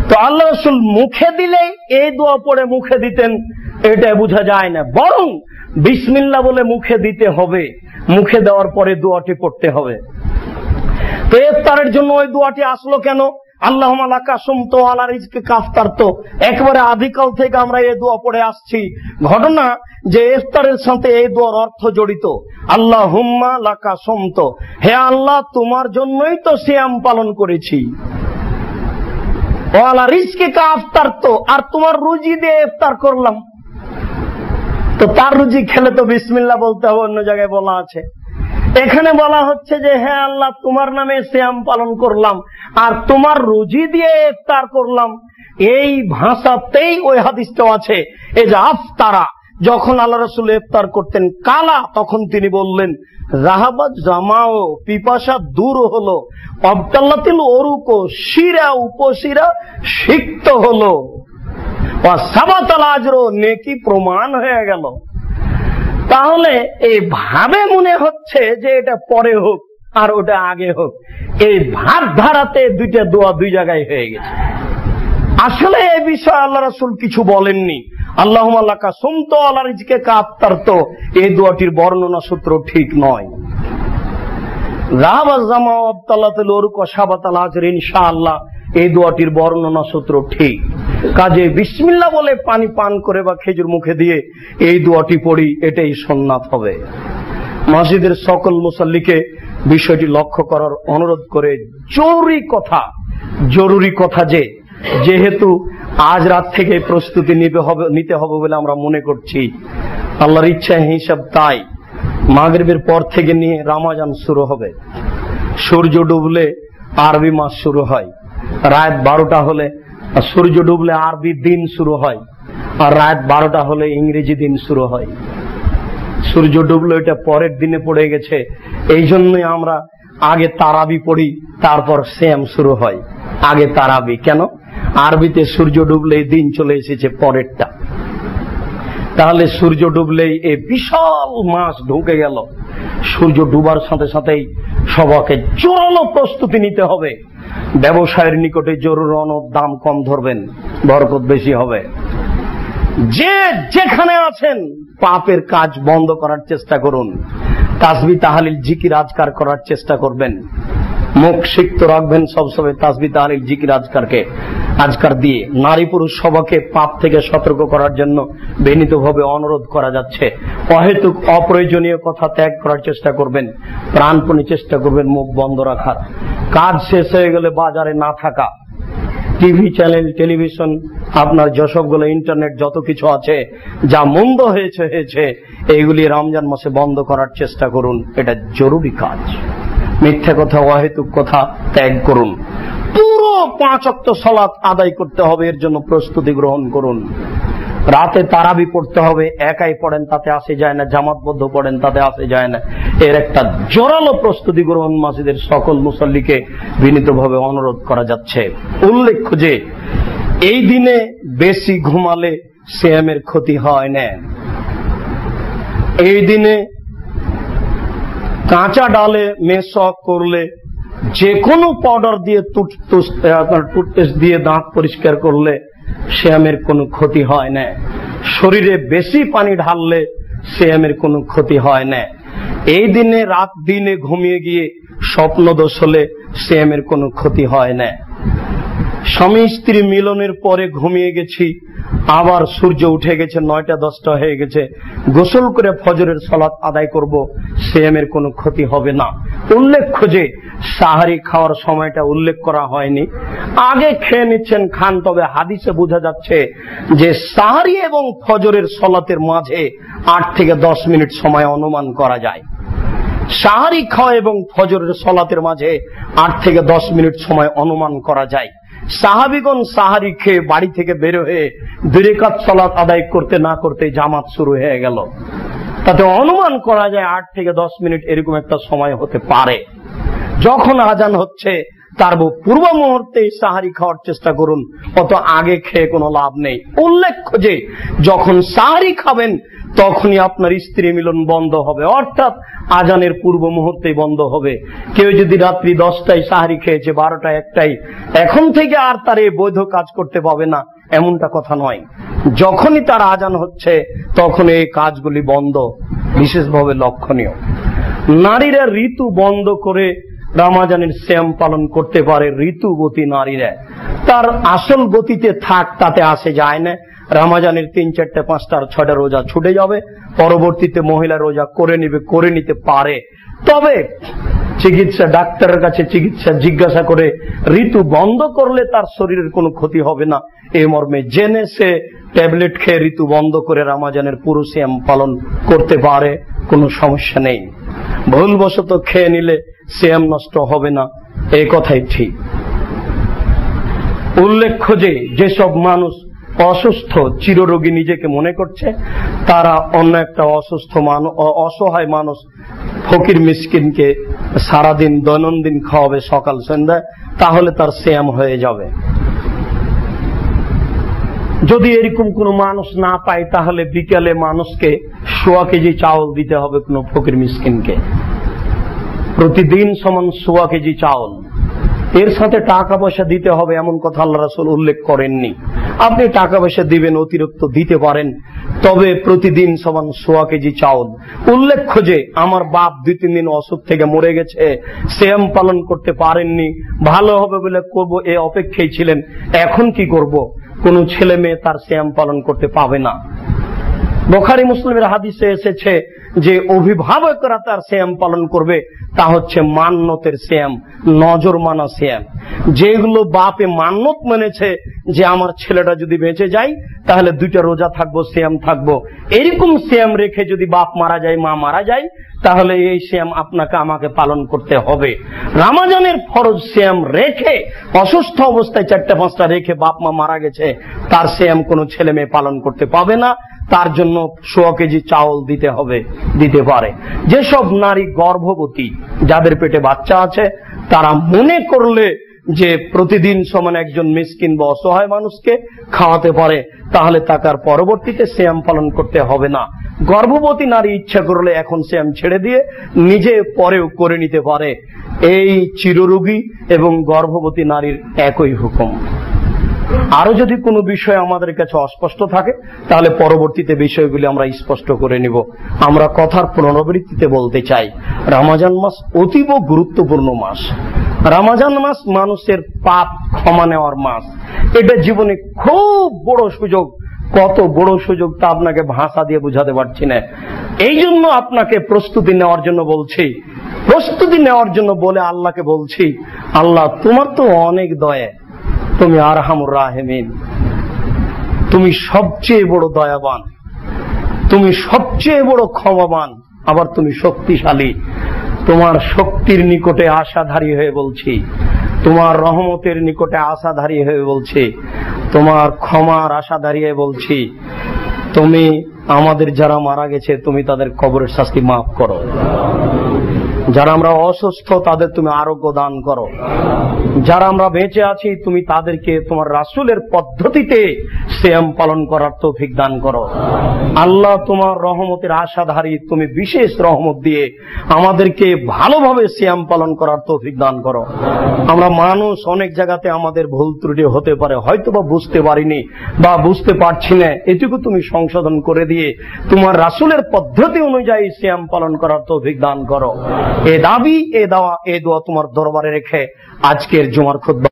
তো আল্লাহ রাসূল মুখে দিলে এই দোয়া পড়ে মুখে দিতেন, এটা বোঝা যায় না, বরং বিসমিল্লাহ বলে মুখে দিতে হবে, মুখে দেওয়ার পরে দোয়াটি পড়তে হবে। তো ইফতারের জন্য ওই দোয়াটি আসলো কেন? আল্লাহুম্মা লাকা সুমতু আলা রিজকিকা আফতার, তো একবারে আদিকাল থেকে আমরা এই দোয়া পড়ে আসছি। ঘটনা যে ইফতারের সাথে এই দোয়ার অর্থ জড়িত। আল্লাহুম্মা লাকা সুমতু, হে আল্লাহ তোমার জন্যই তো সিয়াম পালন করেছি। ওয়ালা রিজকিকা আফতার, তো আর তোমার রুজি দিয়ে ইফতার করলাম। তো তার রুজি খেলে তো বিসমিল্লাহ বলতে হবে, অন্য জায়গায় বলা আছে। এখানে বলা হচ্ছে যে হে আল্লাহ তোমার নামে সিয়াম পালন করলাম আর তোমার রুজি দিয়ে ইফতার করলাম। এই ভাষাতেই ওই হাদিসটাও আছে। এই যে আফতারা, যখন আল্লাহ রাসূল ইফতার করতেন কালা, তখন তিনি বললেন যাহাবাত জামাও, পিপাসা দূর হলো, আবতাল্লাতিল উরুকু, শিরা উপশিরা সিক্ত হলো, ওয়া সাবাতাল আজর, নেকি প্রমাণ হয়ে গেল। তাহলে এই ভাবে মনে হচ্ছে যে এটা পরে হোক আর ওটা আগে হোক, এই ভাব ধারাতে দুইটা দোয়া দুই জায়গায় হয়ে গেছে। আসলে এই বিষয়ে আল্লাহ রাসূল কিছু বলেননি। আল্লাহুম্মা লাকা সুমতু আলা রিজকিকা আফতার, তো এই দোয়াটির বর্ণনা সূত্র ঠিক নয়। যাহাবাত জামাউ আবতালাতিল উরুকু সাবাতাল আজর ইনশাআল্লাহ, এই দোয়াটির বর্ণনা সূত্র ঠিক। কাজে বিসমিল্লাহ বলে পানি পান করে বা খেজুর মুখে দিয়ে এই দোয়াটি পড়ি, এটাই সুন্নাত হবে। মসজিদের সকল মুসাল্লিকে বিষয়টি লক্ষ্য করার অনুরোধ করে জরুরি কথা যে যেহেতু আজ রাত থেকে প্রস্তুতি নিতে হবে বলে আমরা মনে করছি, আল্লাহর ইচ্ছা হিসাব তাই মাগরিবের পর থেকে নিয়ে রমজান শুরু হবে। সূর্য ডুবলে আরবি মাস শুরু হয়, রাত 12টা হলে সূর্য ডুবলে আরবি দিন শুরু হয়, আর রাত 12টা হলে ইংরেজি দিন শুরু হয়। সূর্য ডুবলো এটা পরের দিনে পড়ে গেছে, এই জন্যই আমরা আগে তারাবি পড়ি, তারপর সিয়াম শুরু হয়। আগে তারাবি কেন? আরবিতে সূর্য ডুবলেই দিন চলে এসেছে পরেরটা। তাহলে সূর্য ডুবলেই এই বিশাল মাস ঢুকে গেল। সূর্য ডুবার সাথে সাথেই সবাকে জোরালো প্রস্তুতি নিতে হবে। ব্যবসায়ের নিকটে জরুর অনদ দাম কম ধরবেন, বরকত বেশি হবে। যে যেখানে আছেন পাপের কাজ বন্ধ করার চেষ্টা করুন। তাসবিহ তাহলিল জিকির আজকার করার চেষ্টা করবেন। মুখ সিক্ত রাখবেন সবসময় তাসবিহ তাহলিল জিকির আজকার দিয়ে। নারী পুরুষ সবাকে পাপ থেকে সতর্ক করার জন্য বিনীতভাবে অনুরোধ করা যাচ্ছে। অহেতুক অপ্রয়োজনীয় কথা ত্যাগ করার চেষ্টা করবেন। প্রাণপণে চেষ্টা করবেন মুখ বন্ধ রাখার। কাজ শেষ হয়ে গেলে বাজারে না থাকা। টিভি চ্যানেল, টেলিভিশন, আপনার যসবগুলো ইন্টারনেট যত কিছু আছে যা মন্দ হয়েছে এইগুলি রমজান মাসে বন্ধ করার চেষ্টা করুন। এটা জরুরি কাজ। মিথ্যা কথা, অহেতুক কথা ত্যাগ করুন। পুরো 5 ওয়াক্ত সালাত আদায় করতে হবে, এর জন্য প্রস্তুতি গ্রহণ করুন। রাতে তারাবি পড়তে হবে, একাই পড়েন তাতে আসে যায় না, জামাতবদ্ধ পড়েন তাতে আসে যায় না। এর একটা জোরালো প্রস্তুতি গ্রহণ মসজিদের সকল মুসল্লিকে বিনীতভাবে অনুরোধ করা যাচ্ছে। উল্লেখ্য যে এই দিনে বেশি ঘুমালে সিয়ামের ক্ষতি হয় না। এই দিনে কাঁচা ডালে মেশক করলে, যে কোনো পাউডার দিয়ে টুথপেস্ট দিয়ে দাঁত পরিষ্কার করলে সিয়ামের কোনো ক্ষতি হয় না। শরীরে বেশি পানি ঢাললে সিয়ামের কোনো ক্ষতি হয় না। এই দিনে রাত দিনে ঘুমিয়ে গিয়ে স্বপ্নদোষ হলে সিয়ামের কোনো ক্ষতি হয় না। স্বামী স্ত্রী মিলনের পরে ঘুমিয়ে গেছি, আবার সূর্য উঠে গেছে, 9টা-10টা হয়ে গেছে, গোসল করে ফজরের সালাত আদায় করব, সিয়ামের কোনো ক্ষতি হবে না। উল্লেখ্য যে সাহারি খাওয়ার সময়টা উল্লেখ করা হয়নি, আগে খেয়ে নিচ্ছেন খান, তবে হাদিসে বোঝা যাচ্ছে যে সাহারি এবং ফজরের সালাতের মাঝে 8 থেকে 10 মিনিট সময় অনুমান করা যায়। সাহারি খাওয়া এবং ফজরের সালাতের মাঝে 8 থেকে 10 মিনিট সময় অনুমান করা যায়। সাহাবীগণ সাহারি খেয়ে বাড়ি থেকে বের হয়ে 2 রাকাত সালাত আদায় করতে না করতে জামাত শুরু হয়ে গেল। তাতে অনুমান করা যায় 8 থেকে 10 মিনিট এরকম একটা সময় হতে পারে। যখন আজান হচ্ছে তার পূর্ব মুহূর্তেই সাহারি খাওয়ার চেষ্টা করুন, অত আগে খেয়ে কোনো লাভ নেই। উল্লেখ্য যে যখন সাহারি খাবেন তখনই আপনার স্ত্রী মিলন বন্ধ হবে, অর্থাৎ আজানের পূর্ব মুহূর্তেই বন্ধ হবে। কেউ যদি রাত্রি 10টায় সাহারি খেয়েছে, 12টায় 1টায়, এখন থেকে আর তার এই বৈধ কাজ করতে পাবে না, এমনটা কথা নয়। যখনই তার আজান হচ্ছে তখন এই কাজগুলি বন্ধ, বিশেষভাবে লক্ষণীয়। নারীরা ঋতু বন্ধ করে রমজানের সিয়াম পালন করতে পারে। ঋতুবতী নারীরা তার আসল গতিতে থাক, তাতে আসে যায় না। রমজানের 3, 4, 5, 6টা রোজা ছুটে যাবে, পরবর্তীতে মহিলা রোজা করে নিতে পারে। তবে ডাক্তারের কাছে চিকিৎসা জিজ্ঞাসা করে ঋতু বন্ধ করলে তার শরীরের কোনো ক্ষতি হবে না, এই মর্মে জেনে সে ট্যাবলেট খেয়ে ঋতু বন্ধ করে রমজানের পুরো সিয়াম পালন করতে পারে, কোনো সমস্যা নেই। ভুলবশত খেয়ে নিলে সিয়াম নষ্ট হবে না, এই কথাই ঠিক। উল্লেখ্য যে যেসব মানুষ অসুস্থ, চিররোগী নিজেকে মনে করছে, তারা অন্য একটা অসহায় মানুষ ফকির মিসকিনকে সারাদিন দৈনন্দিন খাওয়াবে সকাল সন্ধ্যায়, তাহলে তার সিয়াম হয়ে যাবে। যদি এরকম কোন মানুষ না পায় তাহলে বিকেলে মানুষকে 1.25 কেজি চাউল দিতে হবে কোন ফকির মিসকিনকে, প্রতিদিন সমান 1.25 কেজি চাউল। এর সাথে টাকা পয়সা দিতে হবে এমন কথা আল্লাহ রাসূল উল্লেখ করেননি। আপনি টাকা পয়সা দিবেন, অতিরিক্ত দিতে পারেন, তবে প্রতিদিন সমান 1.25 কেজি চাউল। উল্লেখ্য যে আমার বাপ 2-3 দিন অসুখ থেকে মরে গেছে, সিয়াম পালন করতে পারেননি, ভালো হবে বলে করব এই অপেক্ষায় ছিলেন, এখন কি করব? কোন ছেলে মেয়ে তার সিয়াম পালন করতে পাবে না। বুখারী মুসলিমের হাদিসে এসেছে যে অভিভাবকরা তার সিয়াম পালন করবে, তা হচ্ছে মান্নতের সিয়াম, নজর মানা সিয়াম। যেগুলো বাপে মান্নত মেনেছে যে আমার ছেলেটা যদি বেঁচে যায় তাহলে 2টা রোজা থাকবো, সিয়াম থাকবো, এরকম সিয়াম রেখে যদি বাপ মারা যায়, মা মারা যায়, তাহলে এই সিয়াম আপনাকে আমাকে পালন করতে হবে। রমজানের ফরজ সিয়াম রেখে অসুস্থ অবস্থায় 4টা-5টা রেখে বাপ মা মারা গেছে, তার সিয়াম কোনো ছেলে মেয়ে পালন করতে পাবে না। তার জন্য 1.25 কেজি চাউল দিতে হবে, দিতে পারে। যেসব নারী গর্ভবতী, যাদের পেটে বাচ্চা আছে, তারা মনে করলে যে প্রতিদিন সমান একজন মিসকিন বা অসহায় মানুষকে খাওয়াতে পারে, তাহলে তাকে আর পরবর্তীতে সিয়াম পালন করতে হবে না। গর্ভবতী নারী ইচ্ছা করলে এখন সিয়াম ছেড়ে দিয়ে নিজে পরেও করে নিতে পারে। এই চিররোগী এবং গর্ভবতী নারীর একই হুকুম। আরো যদি কোনো বিষয় আমাদের কাছে অস্পষ্ট থাকে তাহলে পরবর্তীতে বিষয়গুলি আমরা স্পষ্ট করে নিব। আমরা কথার পুনরাবৃত্তিতে বলতে চাই, রমজান মাস অতীব গুরুত্বপূর্ণ মাস। রমজান মাস মানুষের পাপ ক্ষমা নেওয়ার মাস। এটা জীবনে খুব বড় সুযোগ। কত বড় সুযোগ তা আপনাকে ভাষা দিয়ে বোঝাতে পারছি না। এই জন্য আপনাকে প্রস্তুতি নেওয়ার জন্য বলছি, প্রস্তুতি নেওয়ার জন্য বলে আল্লাহকে বলছি, আল্লাহ তোমার তো অনেক দয়া, তুমি আরহামুর রাহিমিন, তুমি সবচেয়ে বড় দয়াবান, তুমি সবচেয়ে বড় ক্ষমাবান, আবার তুমি শক্তিশালী। তোমার শক্তির নিকটে আশাধারী হয়ে বলছি, তোমার রহমতের নিকটে আশাধারী হয়ে বলছি, তোমার ক্ষমার আশাধারী হয়ে বলছি, তুমি আমাদের যারা মারা গেছে তুমি তাদের কবরের শাস্তি মাফ করো, যারা আমরা অসুস্থ তাদের তুমি আরোগ্য দান করো, যারা আমরা বেঁচে আছি তুমি তাদেরকে তোমার রাসূলের পদ্ধতিতে সিয়াম পালন করার তৌফিক দান করো। আল্লাহ তোমার রহমতের আশাধারী, তুমি বিশেষ রহমত দিয়ে আমাদেরকে ভালোভাবে সিয়াম পালন করার তৌফিক দান করো। আমরা মানুষ, অনেক জায়গাতে আমাদের ভুল ত্রুটি হতে পারে, হয়তো বা বুঝতে পারিনি বা বুঝতে পারছি না, এটুকু তুমি সংশোধন করে দিয়ে তোমার রাসূলের পদ্ধতি অনুযায়ী সিয়াম পালন করার তৌফিক দান করো। এ দাবি, এ দোয়া তোমার দরবারে রেখে আজকের জুমার খুতবা